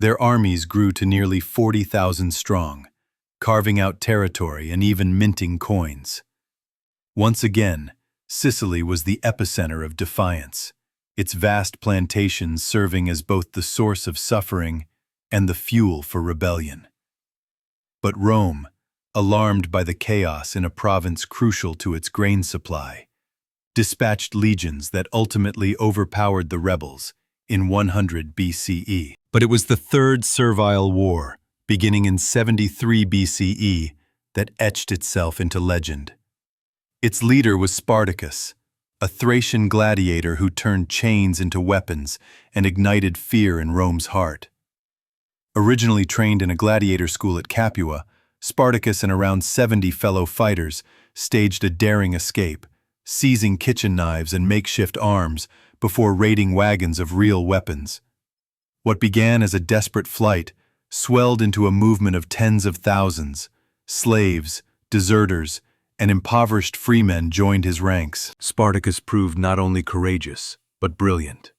Their armies grew to nearly 40,000 strong, carving out territory and even minting coins. Once again, Sicily was the epicenter of defiance, its vast plantations serving as both the source of suffering and the fuel for rebellion. But Rome, alarmed by the chaos in a province crucial to its grain supply, dispatched legions that ultimately overpowered the rebels in 100 BCE. But it was the Third Servile War, beginning in 73 BCE, that etched itself into legend. Its leader was Spartacus, a Thracian gladiator who turned chains into weapons and ignited fear in Rome's heart. Originally trained in a gladiator school at Capua, Spartacus and around 70 fellow fighters staged a daring escape, seizing kitchen knives and makeshift arms before raiding wagons of real weapons. What began as a desperate flight swelled into a movement of tens of thousands. Slaves, deserters, and impoverished freemen joined his ranks. Spartacus proved not only courageous, but brilliant.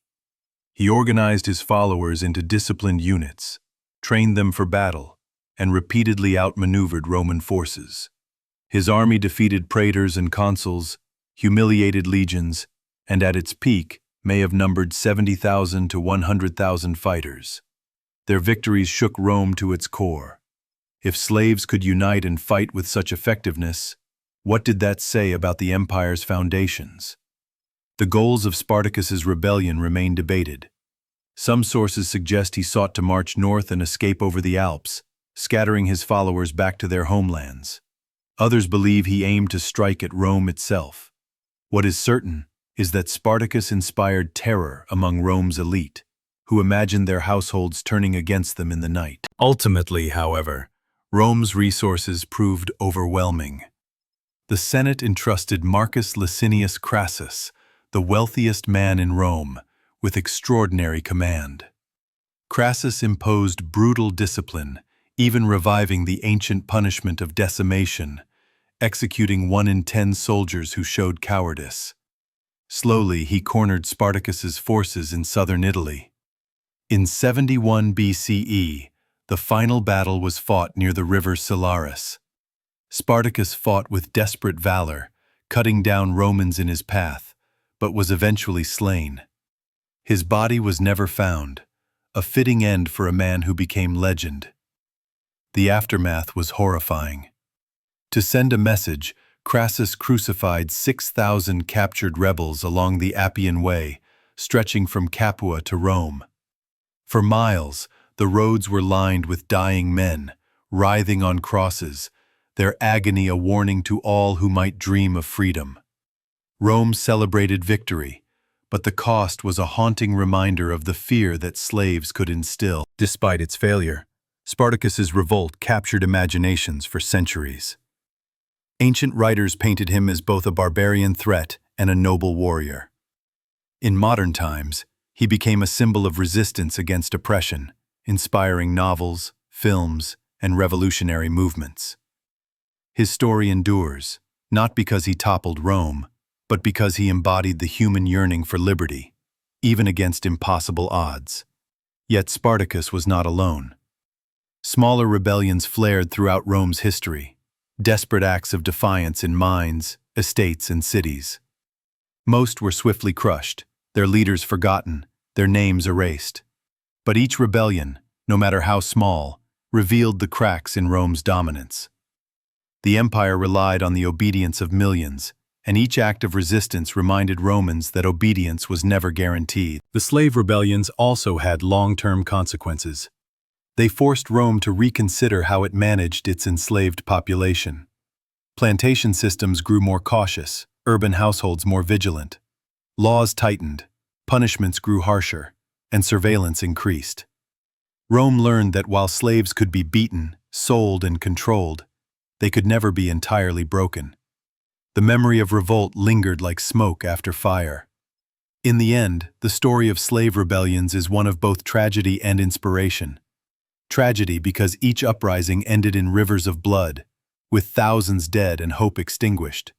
He organized his followers into disciplined units, trained them for battle, and repeatedly outmaneuvered Roman forces. His army defeated praetors and consuls, humiliated legions, and at its peak may have numbered 70,000 to 100,000 fighters. Their victories shook Rome to its core. If slaves could unite and fight with such effectiveness, what did that say about the empire's foundations? The goals of Spartacus's rebellion remain debated. Some sources suggest he sought to march north and escape over the Alps, scattering his followers back to their homelands. Others believe he aimed to strike at Rome itself. What is certain is that Spartacus inspired terror among Rome's elite, who imagined their households turning against them in the night. Ultimately, however, Rome's resources proved overwhelming. The Senate entrusted Marcus Licinius Crassus, the wealthiest man in Rome, with extraordinary command. Crassus imposed brutal discipline, even reviving the ancient punishment of decimation, executing 1 in 10 soldiers who showed cowardice. Slowly, he cornered Spartacus's forces in southern Italy. In 71 BCE, the final battle was fought near the river Silaris. Spartacus fought with desperate valor, cutting down Romans in his path, but was eventually slain. His body was never found, a fitting end for a man who became legend. The aftermath was horrifying. To send a message, Crassus crucified 6,000 captured rebels along the Appian Way, stretching from Capua to Rome. For miles, the roads were lined with dying men, writhing on crosses, their agony a warning to all who might dream of freedom. Rome celebrated victory, but the cost was a haunting reminder of the fear that slaves could instill. Despite its failure, Spartacus's revolt captured imaginations for centuries. Ancient writers painted him as both a barbarian threat and a noble warrior. In modern times, he became a symbol of resistance against oppression, inspiring novels, films, and revolutionary movements. His story endures, not because he toppled Rome, but because he embodied the human yearning for liberty, even against impossible odds. Yet Spartacus was not alone. Smaller rebellions flared throughout Rome's history, desperate acts of defiance in mines, estates, and cities. Most were swiftly crushed, their leaders forgotten, their names erased. But each rebellion, no matter how small, revealed the cracks in Rome's dominance. The empire relied on the obedience of millions, and each act of resistance reminded Romans that obedience was never guaranteed. The slave rebellions also had long-term consequences. They forced Rome to reconsider how it managed its enslaved population. Plantation systems grew more cautious, urban households more vigilant. Laws tightened, punishments grew harsher, and surveillance increased. Rome learned that while slaves could be beaten, sold, and controlled, they could never be entirely broken. The memory of revolt lingered like smoke after fire. In the end, the story of slave rebellions is one of both tragedy and inspiration. Tragedy because each uprising ended in rivers of blood, with thousands dead and hope extinguished.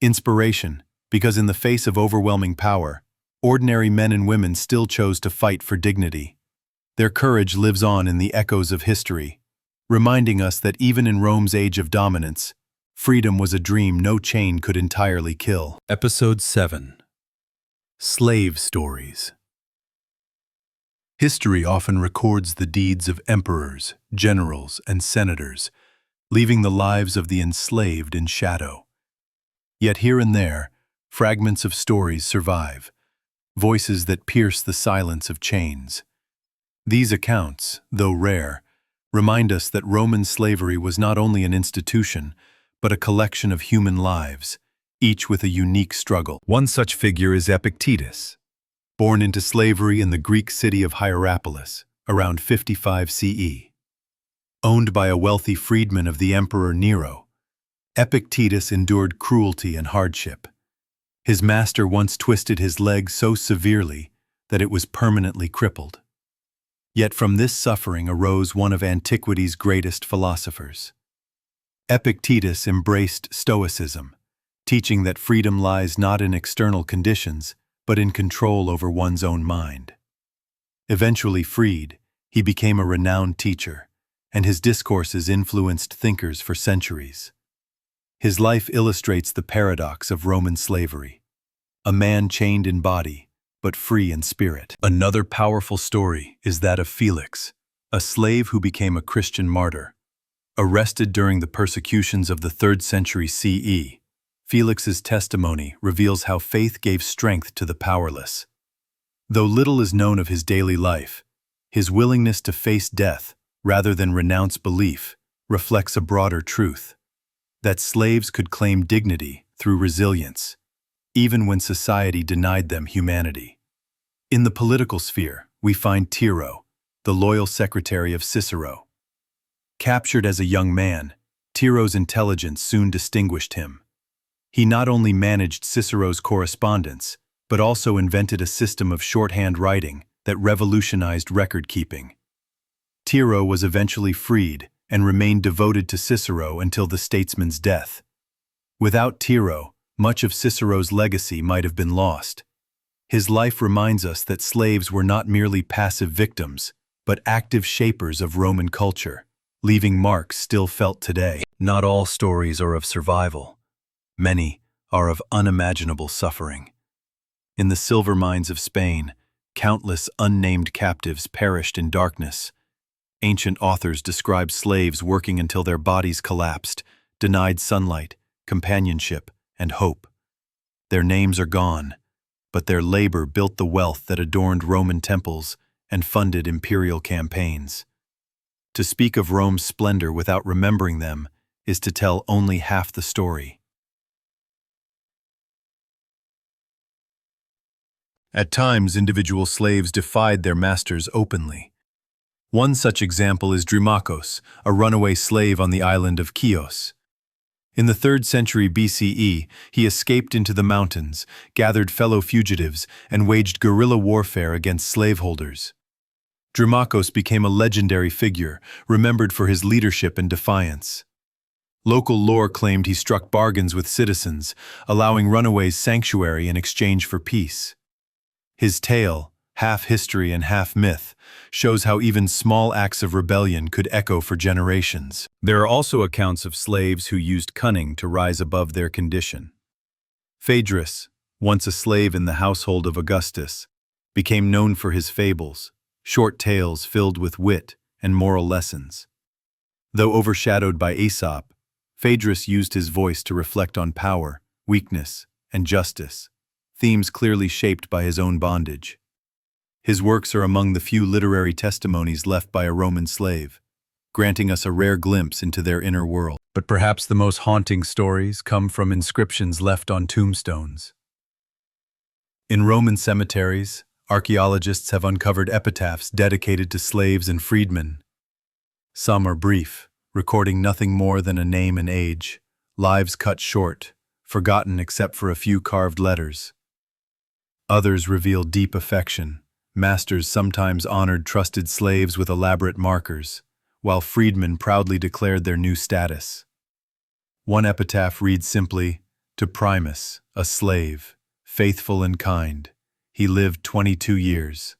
Inspiration because in the face of overwhelming power, ordinary men and women still chose to fight for dignity. Their courage lives on in the echoes of history, reminding us that even in Rome's age of dominance, freedom was a dream no chain could entirely kill. Episode 7. Slave Stories. History often records the deeds of emperors, generals, and senators, leaving the lives of the enslaved in shadow. Yet here and there, fragments of stories survive, voices that pierce the silence of chains. These accounts, though rare, remind us that Roman slavery was not only an institution, but a collection of human lives, each with a unique struggle. One such figure is Epictetus. Born into slavery in the Greek city of Hierapolis, around 55 CE. Owned by a wealthy freedman of the Emperor Nero, Epictetus endured cruelty and hardship. His master once twisted his leg so severely that it was permanently crippled. Yet from this suffering arose one of antiquity's greatest philosophers. Epictetus embraced Stoicism, teaching that freedom lies not in external conditions, but in control over one's own mind. Eventually freed, he became a renowned teacher, and his discourses influenced thinkers for centuries. His life illustrates the paradox of Roman slavery, a man chained in body, but free in spirit. Another powerful story is that of Felix, a slave who became a Christian martyr. Arrested during the persecutions of the 3rd century CE, Felix's testimony reveals how faith gave strength to the powerless. Though little is known of his daily life, his willingness to face death rather than renounce belief reflects a broader truth, that slaves could claim dignity through resilience, even when society denied them humanity. In the political sphere, we find Tiro, the loyal secretary of Cicero. Captured as a young man, Tiro's intelligence soon distinguished him. He not only managed Cicero's correspondence, but also invented a system of shorthand writing that revolutionized record-keeping. Tiro was eventually freed and remained devoted to Cicero until the statesman's death. Without Tiro, much of Cicero's legacy might have been lost. His life reminds us that slaves were not merely passive victims, but active shapers of Roman culture, leaving marks still felt today. Not all stories are of survival. Many are of unimaginable suffering. In the silver mines of Spain, countless unnamed captives perished in darkness. Ancient authors describe slaves working until their bodies collapsed, denied sunlight, companionship, and hope. Their names are gone, but their labor built the wealth that adorned Roman temples and funded imperial campaigns. To speak of Rome's splendor without remembering them is to tell only half the story. At times, individual slaves defied their masters openly. One such example is Dromachos, a runaway slave on the island of Chios. In the 3rd century BCE, he escaped into the mountains, gathered fellow fugitives, and waged guerrilla warfare against slaveholders. Dromachos became a legendary figure, remembered for his leadership and defiance. Local lore claimed he struck bargains with citizens, allowing runaways sanctuary in exchange for peace. His tale, half history and half myth, shows how even small acts of rebellion could echo for generations. There are also accounts of slaves who used cunning to rise above their condition. Phaedrus, once a slave in the household of Augustus, became known for his fables, short tales filled with wit and moral lessons. Though overshadowed by Aesop, Phaedrus used his voice to reflect on power, weakness, and justice, themes clearly shaped by his own bondage. His works are among the few literary testimonies left by a Roman slave, granting us a rare glimpse into their inner world. But perhaps the most haunting stories come from inscriptions left on tombstones. In Roman cemeteries, archaeologists have uncovered epitaphs dedicated to slaves and freedmen. Some are brief, recording nothing more than a name and age, lives cut short, forgotten except for a few carved letters. Others reveal deep affection. Masters sometimes honored trusted slaves with elaborate markers, while freedmen proudly declared their new status. One epitaph reads simply, "To Primus, a slave, faithful and kind. He lived 22 years."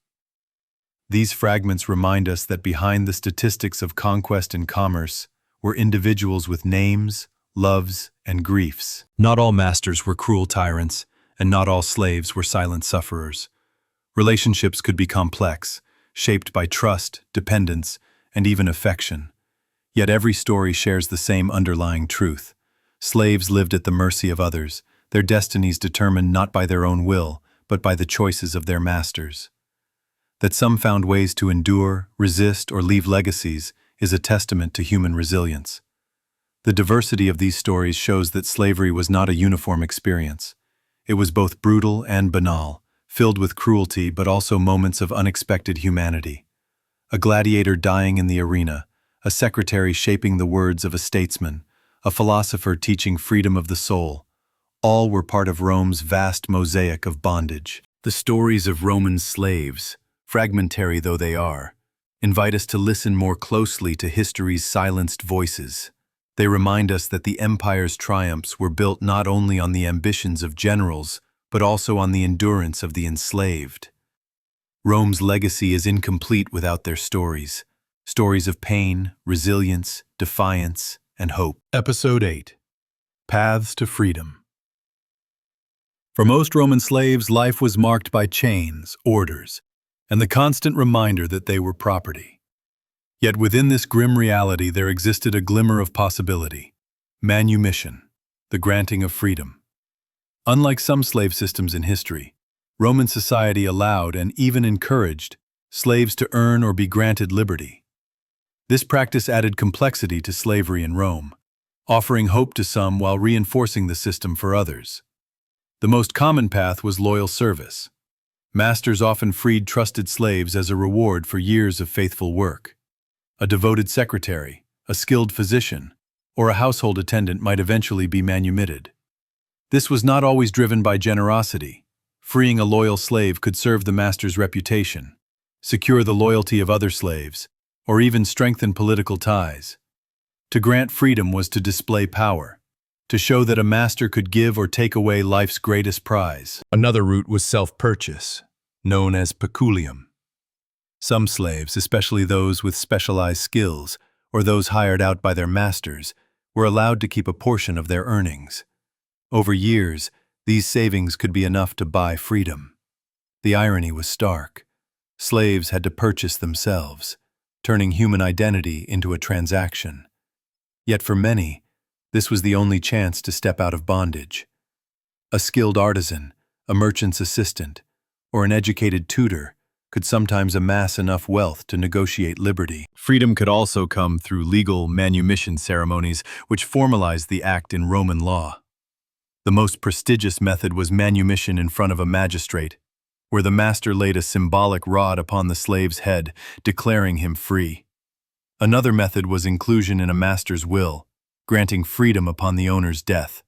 These fragments remind us that behind the statistics of conquest and commerce were individuals with names, loves, and griefs. Not all masters were cruel tyrants, and not all slaves were silent sufferers. Relationships could be complex, shaped by trust, dependence, and even affection. Yet every story shares the same underlying truth. Slaves lived at the mercy of others, their destinies determined not by their own will, but by the choices of their masters. That some found ways to endure, resist, or leave legacies is a testament to human resilience. The diversity of these stories shows that slavery was not a uniform experience. It was both brutal and banal, filled with cruelty but also moments of unexpected humanity. A gladiator dying in the arena, a secretary shaping the words of a statesman, a philosopher teaching freedom of the soul, all were part of Rome's vast mosaic of bondage. The stories of Roman slaves, fragmentary though they are, invite us to listen more closely to history's silenced voices. They remind us that the empire's triumphs were built not only on the ambitions of generals, but also on the endurance of the enslaved. Rome's legacy is incomplete without their stories. Stories of pain, resilience, defiance, and hope. Episode 8. Paths to Freedom. For most Roman slaves, life was marked by chains, orders, and the constant reminder that they were property. Yet within this grim reality there existed a glimmer of possibility: manumission, the granting of freedom. Unlike some slave systems in history, Roman society allowed and even encouraged slaves to earn or be granted liberty. This practice added complexity to slavery in Rome, offering hope to some while reinforcing the system for others. The most common path was loyal service. Masters often freed trusted slaves as a reward for years of faithful work. A devoted secretary, a skilled physician, or a household attendant might eventually be manumitted. This was not always driven by generosity. Freeing a loyal slave could serve the master's reputation, secure the loyalty of other slaves, or even strengthen political ties. To grant freedom was to display power, to show that a master could give or take away life's greatest prize. Another route was self-purchase, known as peculium. Some slaves, especially those with specialized skills, or those hired out by their masters, were allowed to keep a portion of their earnings. Over years, these savings could be enough to buy freedom. The irony was stark. Slaves had to purchase themselves, turning human identity into a transaction. Yet for many, this was the only chance to step out of bondage. A skilled artisan, a merchant's assistant, or an educated tutor could sometimes amass enough wealth to negotiate liberty. Freedom could also come through legal manumission ceremonies, which formalized the act in Roman law. The most prestigious method was manumission in front of a magistrate, where the master laid a symbolic rod upon the slave's head, declaring him free. Another method was inclusion in a master's will, granting freedom upon the owner's death.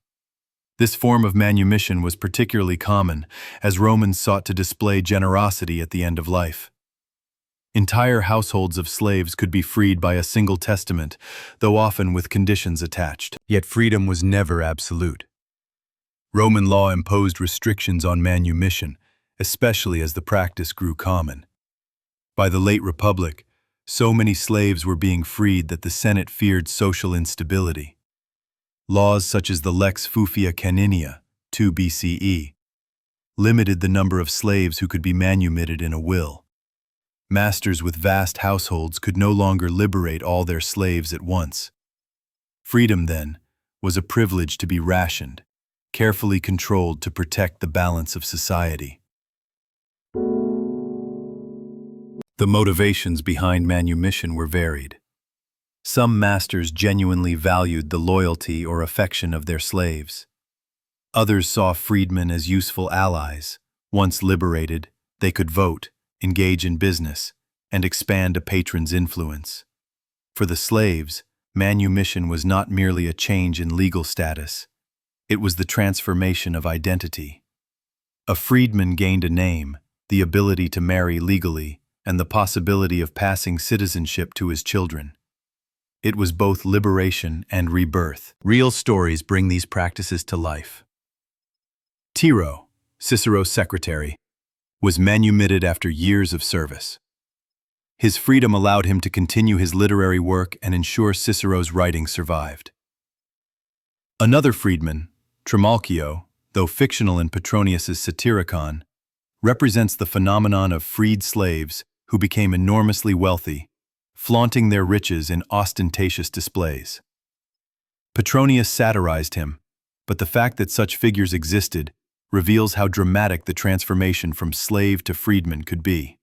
This form of manumission was particularly common, as Romans sought to display generosity at the end of life. Entire households of slaves could be freed by a single testament, though often with conditions attached. Yet freedom was never absolute. Roman law imposed restrictions on manumission, especially as the practice grew common. By the late Republic, so many slaves were being freed that the Senate feared social instability. Laws such as the Lex Fufia Caninia, 2 BCE, limited the number of slaves who could be manumitted in a will. Masters with vast households could no longer liberate all their slaves at once. Freedom, then, was a privilege to be rationed, carefully controlled to protect the balance of society. The motivations behind manumission were varied. Some masters genuinely valued the loyalty or affection of their slaves. Others saw freedmen as useful allies. Once liberated, they could vote, engage in business, and expand a patron's influence. For the slaves, manumission was not merely a change in legal status. It was the transformation of identity. A freedman gained a name, the ability to marry legally, and the possibility of passing citizenship to his children. It was both liberation and rebirth. Real stories bring these practices to life. Tiro, Cicero's secretary, was manumitted after years of service. His freedom allowed him to continue his literary work and ensure Cicero's writing survived. Another freedman, Trimalchio, though fictional in Petronius's Satyricon, represents the phenomenon of freed slaves who became enormously wealthy, flaunting their riches in ostentatious displays. Petronius satirized him, but the fact that such figures existed reveals how dramatic the transformation from slave to freedman could be.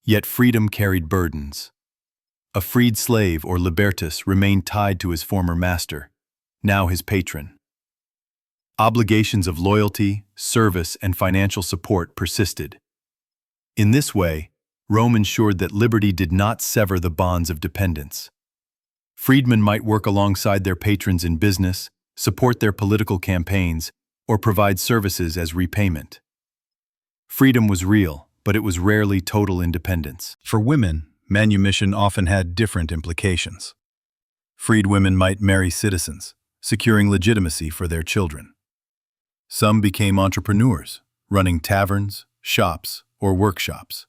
Yet freedom carried burdens. A freed slave or libertus remained tied to his former master, now his patron. Obligations of loyalty, service, and financial support persisted. In this way, Rome ensured that liberty did not sever the bonds of dependence. Freedmen might work alongside their patrons in business, support their political campaigns, or provide services as repayment. Freedom was real, but it was rarely total independence. For women, manumission often had different implications. Freed women might marry citizens, securing legitimacy for their children. Some became entrepreneurs, running taverns, shops, or workshops.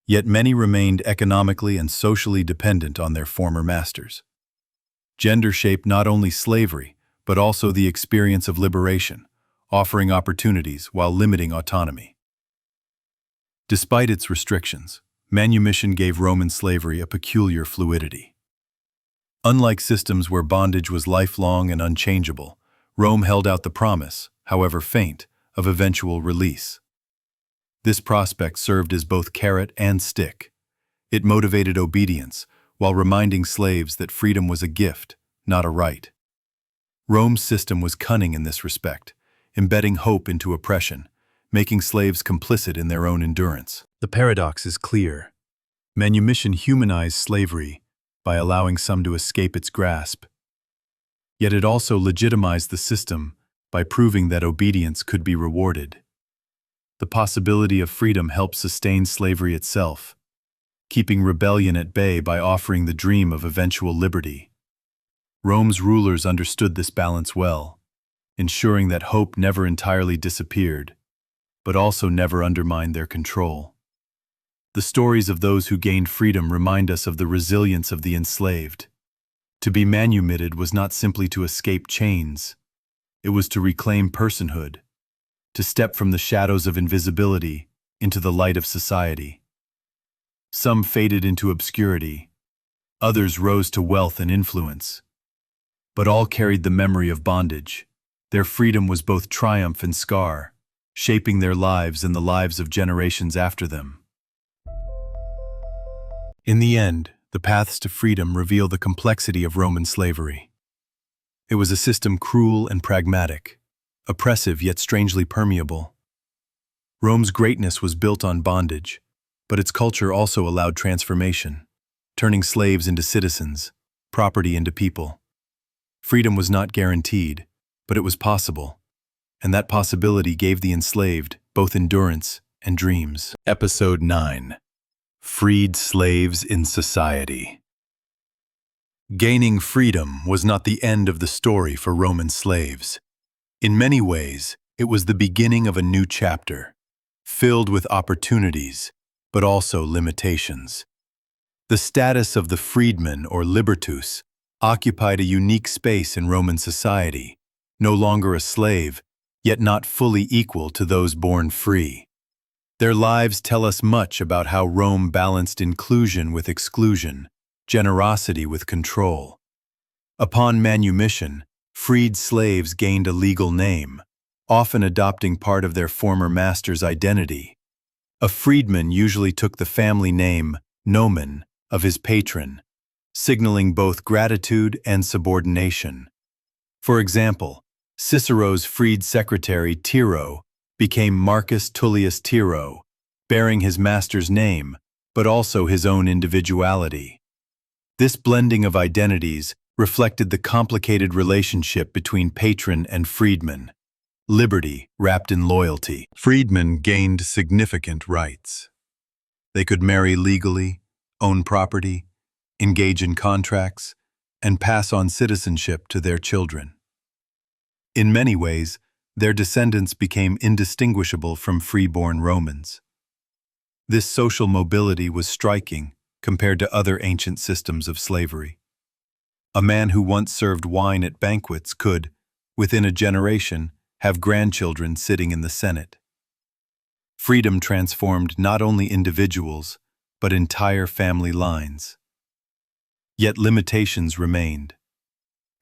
Yet many remained economically and socially dependent on their former masters. Gender shaped not only slavery, but also the experience of liberation, offering opportunities while limiting autonomy. Despite its restrictions, manumission gave Roman slavery a peculiar fluidity. Unlike systems where bondage was lifelong and unchangeable, Rome held out the promise, however faint, of eventual release. This prospect served as both carrot and stick. It motivated obedience, while reminding slaves that freedom was a gift, not a right. Rome's system was cunning in this respect, embedding hope into oppression, making slaves complicit in their own endurance. The paradox is clear. Manumission humanized slavery by allowing some to escape its grasp. Yet it also legitimized the system by proving that obedience could be rewarded. The possibility of freedom helped sustain slavery itself, keeping rebellion at bay by offering the dream of eventual liberty. Rome's rulers understood this balance well, ensuring that hope never entirely disappeared, but also never undermined their control. the stories of those who gained freedom remind us of the resilience of the enslaved. To be manumitted was not simply to escape chains. It was to reclaim personhood, to step from the shadows of invisibility into the light of society. Some faded into obscurity, others rose to wealth and influence. But all carried the memory of bondage. Their freedom was both triumph and scar, shaping their lives and the lives of generations after them. In the end, the paths to freedom reveal the complexity of Roman slavery. It was a system cruel and pragmatic, oppressive yet strangely permeable. Rome's greatness was built on bondage, but its culture also allowed transformation, turning slaves into citizens, property into people. Freedom was not guaranteed, but it was possible, and that possibility gave the enslaved both endurance and dreams. Episode 9. Freed Slaves in Society. Gaining freedom was not the end of the story for Roman slaves. In many ways, it was the beginning of a new chapter, filled with opportunities, but also limitations. The status of the freedman or libertus occupied a unique space in Roman society, no longer a slave, yet not fully equal to those born free. Their lives tell us much about how Rome balanced inclusion with exclusion, generosity with control. Upon manumission, freed slaves gained a legal name, often adopting part of their former master's identity. A freedman usually took the family name, nomen, of his patron, signaling both gratitude and subordination. For example, Cicero's freed secretary Tiro became Marcus Tullius Tiro, bearing his master's name, but also his own individuality. This blending of identities reflected the complicated relationship between patron and freedman, liberty wrapped in loyalty. Freedmen gained significant rights. They could marry legally, own property, engage in contracts, and pass on citizenship to their children. In many ways, their descendants became indistinguishable from freeborn Romans. This social mobility was striking compared to other ancient systems of slavery. A man who once served wine at banquets could, within a generation, have grandchildren sitting in the Senate. Freedom transformed not only individuals, but entire family lines. Yet limitations remained.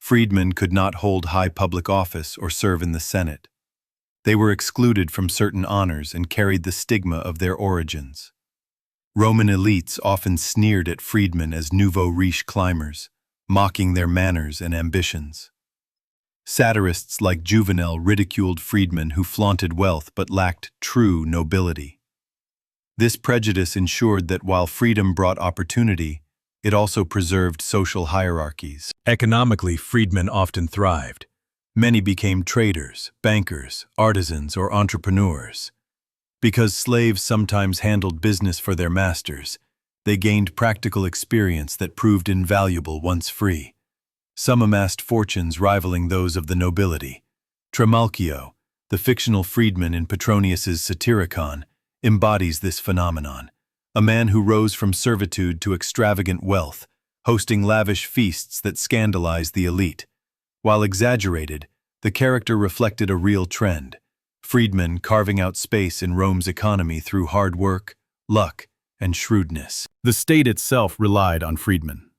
Freedmen could not hold high public office or serve in the Senate. They were excluded from certain honors and carried the stigma of their origins. Roman elites often sneered at freedmen as nouveau riche climbers, mocking their manners and ambitions. Satirists like Juvenal ridiculed freedmen who flaunted wealth but lacked true nobility. This prejudice ensured that while freedom brought opportunity, it also preserved social hierarchies. Economically, freedmen often thrived. Many became traders, bankers, artisans, or entrepreneurs. Because slaves sometimes handled business for their masters, they gained practical experience that proved invaluable once free. Some amassed fortunes rivaling those of the nobility. Trimalchio, the fictional freedman in Petronius's Satyricon, embodies this phenomenon. A man who rose from servitude to extravagant wealth, hosting lavish feasts that scandalized the elite. While exaggerated, the character reflected a real trend: freedmen carving out space in Rome's economy through hard work, luck, and shrewdness. The state itself relied on freedmen.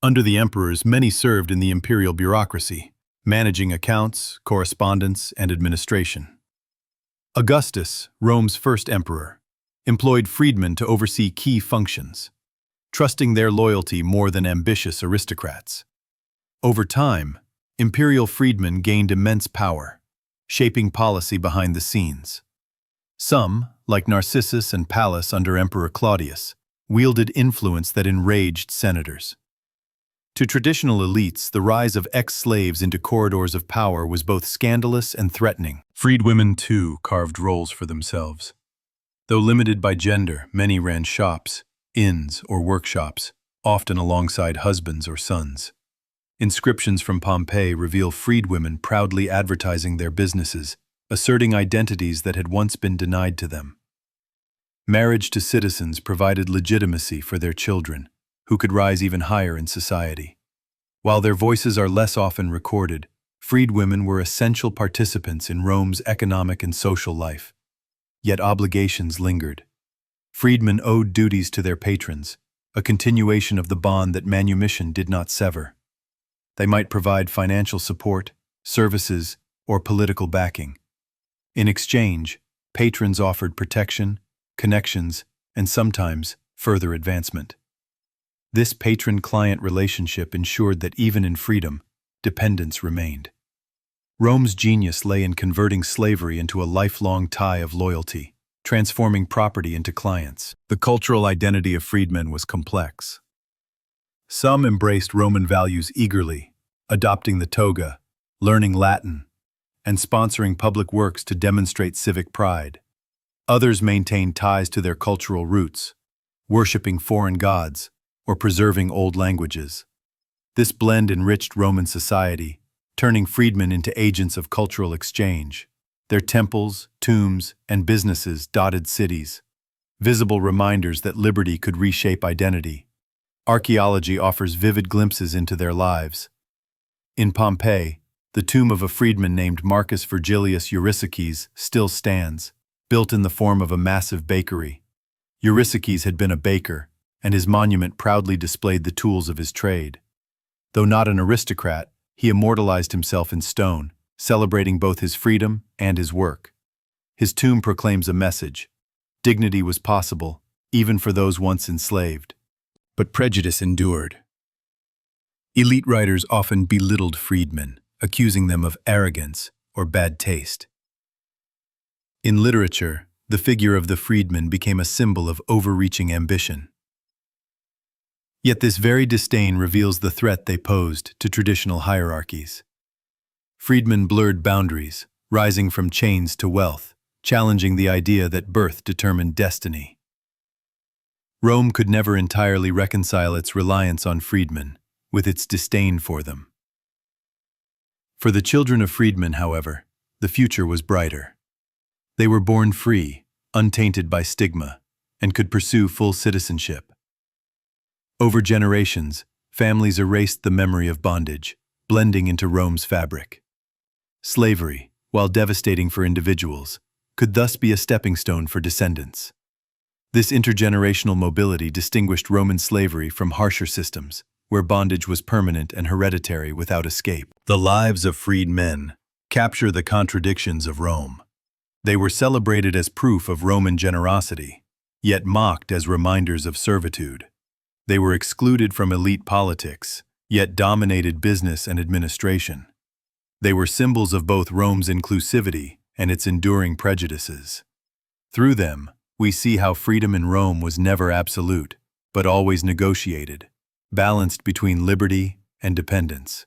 Under the emperors, many served in the imperial bureaucracy, managing accounts, correspondence, and administration. Augustus, Rome's first emperor, employed freedmen to oversee key functions, trusting their loyalty more than ambitious aristocrats. Over time, imperial freedmen gained immense power, shaping policy behind the scenes. Some, like Narcissus and Pallas under Emperor Claudius, wielded influence that enraged senators. To traditional elites, the rise of ex-slaves into corridors of power was both scandalous and threatening. Freed women, too, carved roles for themselves. Though limited by gender, many ran shops, inns, or workshops, often alongside husbands or sons. Inscriptions from Pompeii reveal freed women proudly advertising their businesses, asserting identities that had once been denied to them. Marriage to citizens provided legitimacy for their children, who could rise even higher in society. While their voices are less often recorded, freed women were essential participants in Rome's economic and social life. Yet obligations lingered. Freedmen owed duties to their patrons, a continuation of the bond that manumission did not sever. They might provide financial support, services, or political backing. In exchange, patrons offered protection, connections, and sometimes further advancement. This patron-client relationship ensured that even in freedom, dependence remained. Rome's genius lay in converting slavery into a lifelong tie of loyalty, transforming property into clients. The cultural identity of freedmen was complex. Some embraced Roman values eagerly, adopting the toga, learning Latin, and sponsoring public works to demonstrate civic pride. Others maintained ties to their cultural roots, worshipping foreign gods or preserving old languages. This blend enriched Roman society, turning freedmen into agents of cultural exchange. Their temples, tombs, and businesses dotted cities, visible reminders that liberty could reshape identity. Archaeology offers vivid glimpses into their lives. In Pompeii, the tomb of a freedman named Marcus Virgilius Eurysakes still stands, built in the form of a massive bakery. Eurysakes had been a baker, and his monument proudly displayed the tools of his trade. Though not an aristocrat, he immortalized himself in stone, celebrating both his freedom and his work. His tomb proclaims a message: dignity was possible, even for those once enslaved. But prejudice endured. Elite writers often belittled freedmen, accusing them of arrogance or bad taste. In literature, the figure of the freedman became a symbol of overreaching ambition. Yet this very disdain reveals the threat they posed to traditional hierarchies. Freedmen blurred boundaries, rising from chains to wealth, challenging the idea that birth determined destiny. Rome could never entirely reconcile its reliance on freedmen with its disdain for them. For the children of freedmen, however, the future was brighter. They were born free, untainted by stigma, and could pursue full citizenship. Over generations, families erased the memory of bondage, blending into Rome's fabric. Slavery, while devastating for individuals, could thus be a stepping stone for descendants. This intergenerational mobility distinguished Roman slavery from harsher systems, where bondage was permanent and hereditary without escape. The lives of freed men capture the contradictions of Rome. They were celebrated as proof of Roman generosity, yet mocked as reminders of servitude. They were excluded from elite politics, yet dominated business and administration. They were symbols of both Rome's inclusivity and its enduring prejudices. Through them, we see how freedom in Rome was never absolute, but always negotiated, balanced between liberty and dependence.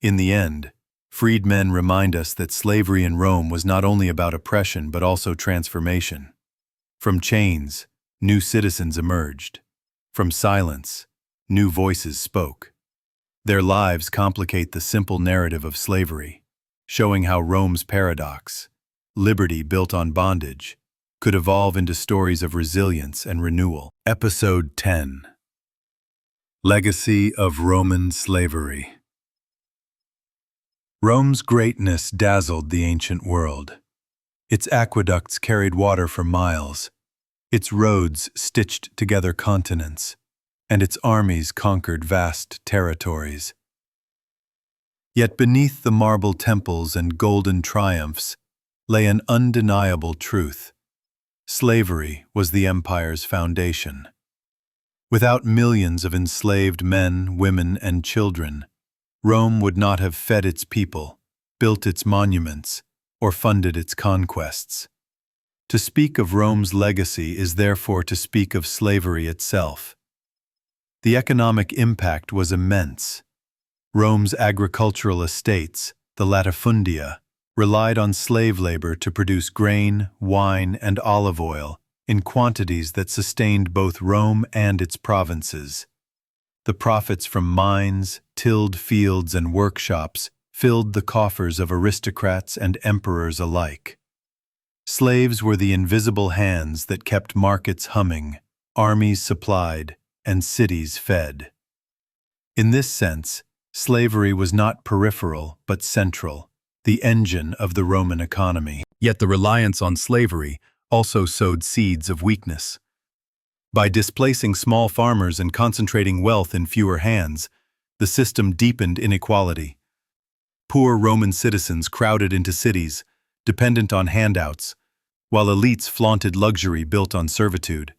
In the end, freed men remind us that slavery in Rome was not only about oppression but also transformation. From chains, new citizens emerged. From silence, new voices spoke. Their lives complicate the simple narrative of slavery, showing how Rome's paradox, liberty built on bondage, could evolve into stories of resilience and renewal. Episode 10. Legacy of Roman Slavery. Rome's greatness dazzled the ancient world. Its aqueducts carried water for miles, its roads stitched together continents, and its armies conquered vast territories. Yet beneath the marble temples and golden triumphs lay an undeniable truth. Slavery was the empire's foundation. Without millions of enslaved men, women, and children, Rome would not have fed its people, built its monuments, or funded its conquests. To speak of Rome's legacy is therefore to speak of slavery itself. The economic impact was immense. Rome's agricultural estates, the latifundia, relied on slave labor to produce grain, wine, and olive oil in quantities that sustained both Rome and its provinces. The profits from mines, tilled fields, and workshops filled the coffers of aristocrats and emperors alike. Slaves were the invisible hands that kept markets humming, armies supplied, and cities fed. In this sense, slavery was not peripheral but central, the engine of the Roman economy. Yet the reliance on slavery also sowed seeds of weakness. By displacing small farmers and concentrating wealth in fewer hands, the system deepened inequality. Poor Roman citizens crowded into cities, dependent on handouts, while elites flaunted luxury built on servitude.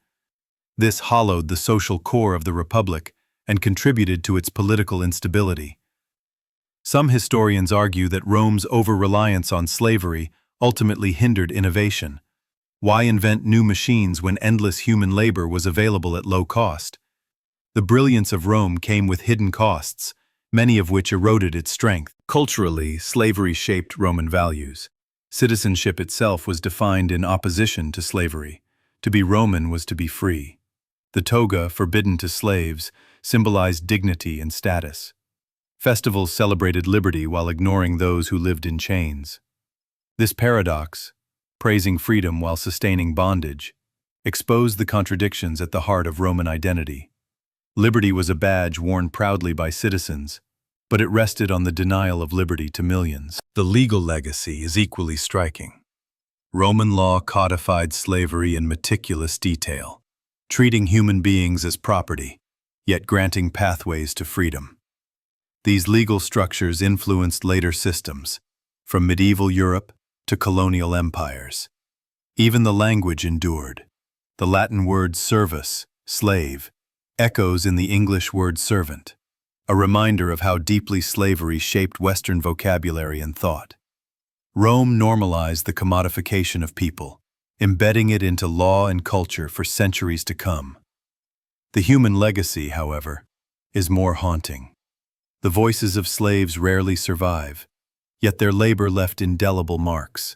This hollowed the social core of the Republic and contributed to its political instability. Some historians argue that Rome's over-reliance on slavery ultimately hindered innovation. Why invent new machines when endless human labor was available at low cost? The brilliance of Rome came with hidden costs, many of which eroded its strength. Culturally, slavery shaped Roman values. Citizenship itself was defined in opposition to slavery. To be Roman was to be free. The toga, forbidden to slaves, symbolized dignity and status. Festivals celebrated liberty while ignoring those who lived in chains. This paradox, praising freedom while sustaining bondage, exposed the contradictions at the heart of Roman identity. Liberty was a badge worn proudly by citizens, but it rested on the denial of liberty to millions. The legal legacy is equally striking. Roman law codified slavery in meticulous detail, treating human beings as property, yet granting pathways to freedom. These legal structures influenced later systems, from medieval Europe to colonial empires. Even the language endured. The Latin word servus, slave, echoes in the English word servant, a reminder of how deeply slavery shaped Western vocabulary and thought. Rome normalized the commodification of people, embedding it into law and culture for centuries to come. The human legacy, however, is more haunting. The voices of slaves rarely survive, yet their labor left indelible marks.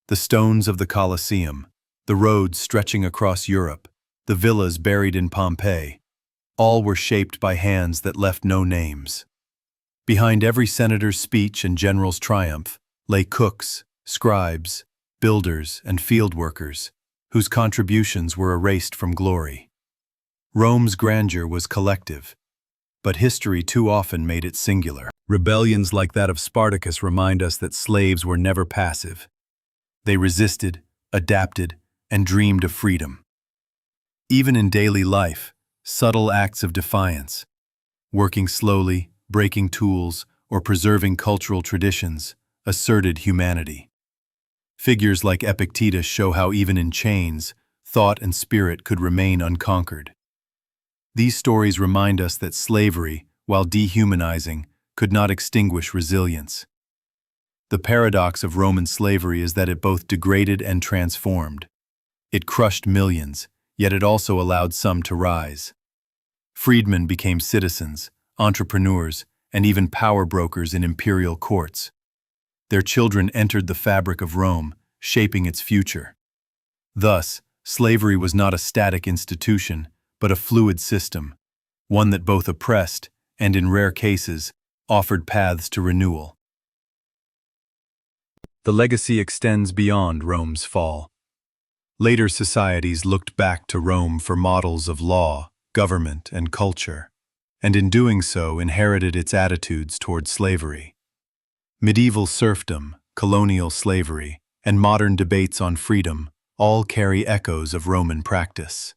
The stones of the Colosseum, the roads stretching across Europe, the villas buried in Pompeii, all were shaped by hands that left no names. Behind every senator's speech and general's triumph lay cooks, scribes, builders, and field workers, whose contributions were erased from glory. Rome's grandeur was collective, but history too often made it singular. Rebellions like that of Spartacus remind us that slaves were never passive. They resisted, adapted, and dreamed of freedom. Even in daily life, subtle acts of defiance, working slowly, breaking tools, or preserving cultural traditions, asserted humanity. Figures like Epictetus show how even in chains, thought and spirit could remain unconquered. These stories remind us that slavery, while dehumanizing, could not extinguish resilience. The paradox of Roman slavery is that it both degraded and transformed. It crushed millions, yet it also allowed some to rise. Freedmen became citizens, entrepreneurs, and even power brokers in imperial courts. Their children entered the fabric of Rome, shaping its future. Thus, slavery was not a static institution, but a fluid system, one that both oppressed and, in rare cases, offered paths to renewal. The legacy extends beyond Rome's fall. Later societies looked back to Rome for models of law, government, and culture, and in doing so inherited its attitudes toward slavery. Medieval serfdom, colonial slavery, and modern debates on freedom all carry echoes of Roman practice.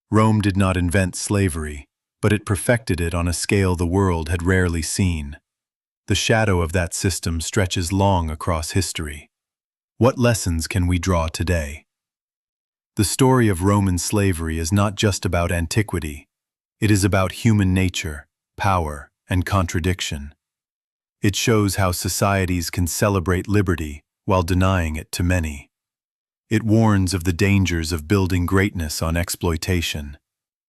Rome did not invent slavery, but it perfected it on a scale the world had rarely seen. The shadow of that system stretches long across history. What lessons can we draw today? The story of Roman slavery is not just about antiquity. It is about human nature, power, and contradiction. It shows how societies can celebrate liberty while denying it to many. It warns of the dangers of building greatness on exploitation,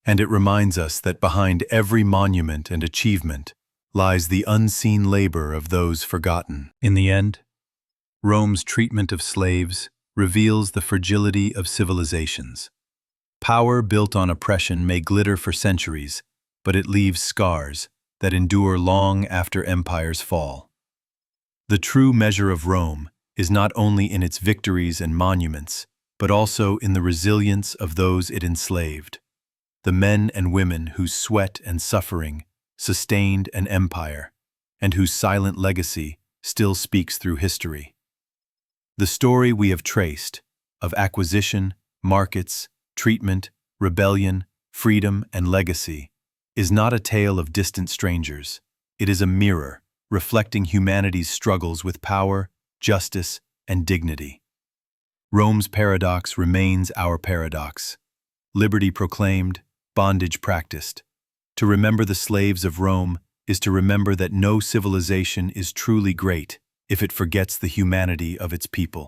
and it reminds us that behind every monument and achievement lies the unseen labor of those forgotten. In the end, Rome's treatment of slaves reveals the fragility of civilizations. Power built on oppression may glitter for centuries, but it leaves scars that endure long after empires fall. The true measure of Rome is not only in its victories and monuments, but also in the resilience of those it enslaved, the men and women whose sweat and suffering sustained an empire, and whose silent legacy still speaks through history. The story we have traced, of acquisition, markets, treatment, rebellion, freedom, and legacy, is not a tale of distant strangers. It is a mirror reflecting humanity's struggles with power, justice, and dignity. Rome's paradox remains our paradox. Liberty proclaimed, bondage practiced. To remember the slaves of Rome is to remember that no civilization is truly great if it forgets the humanity of its people.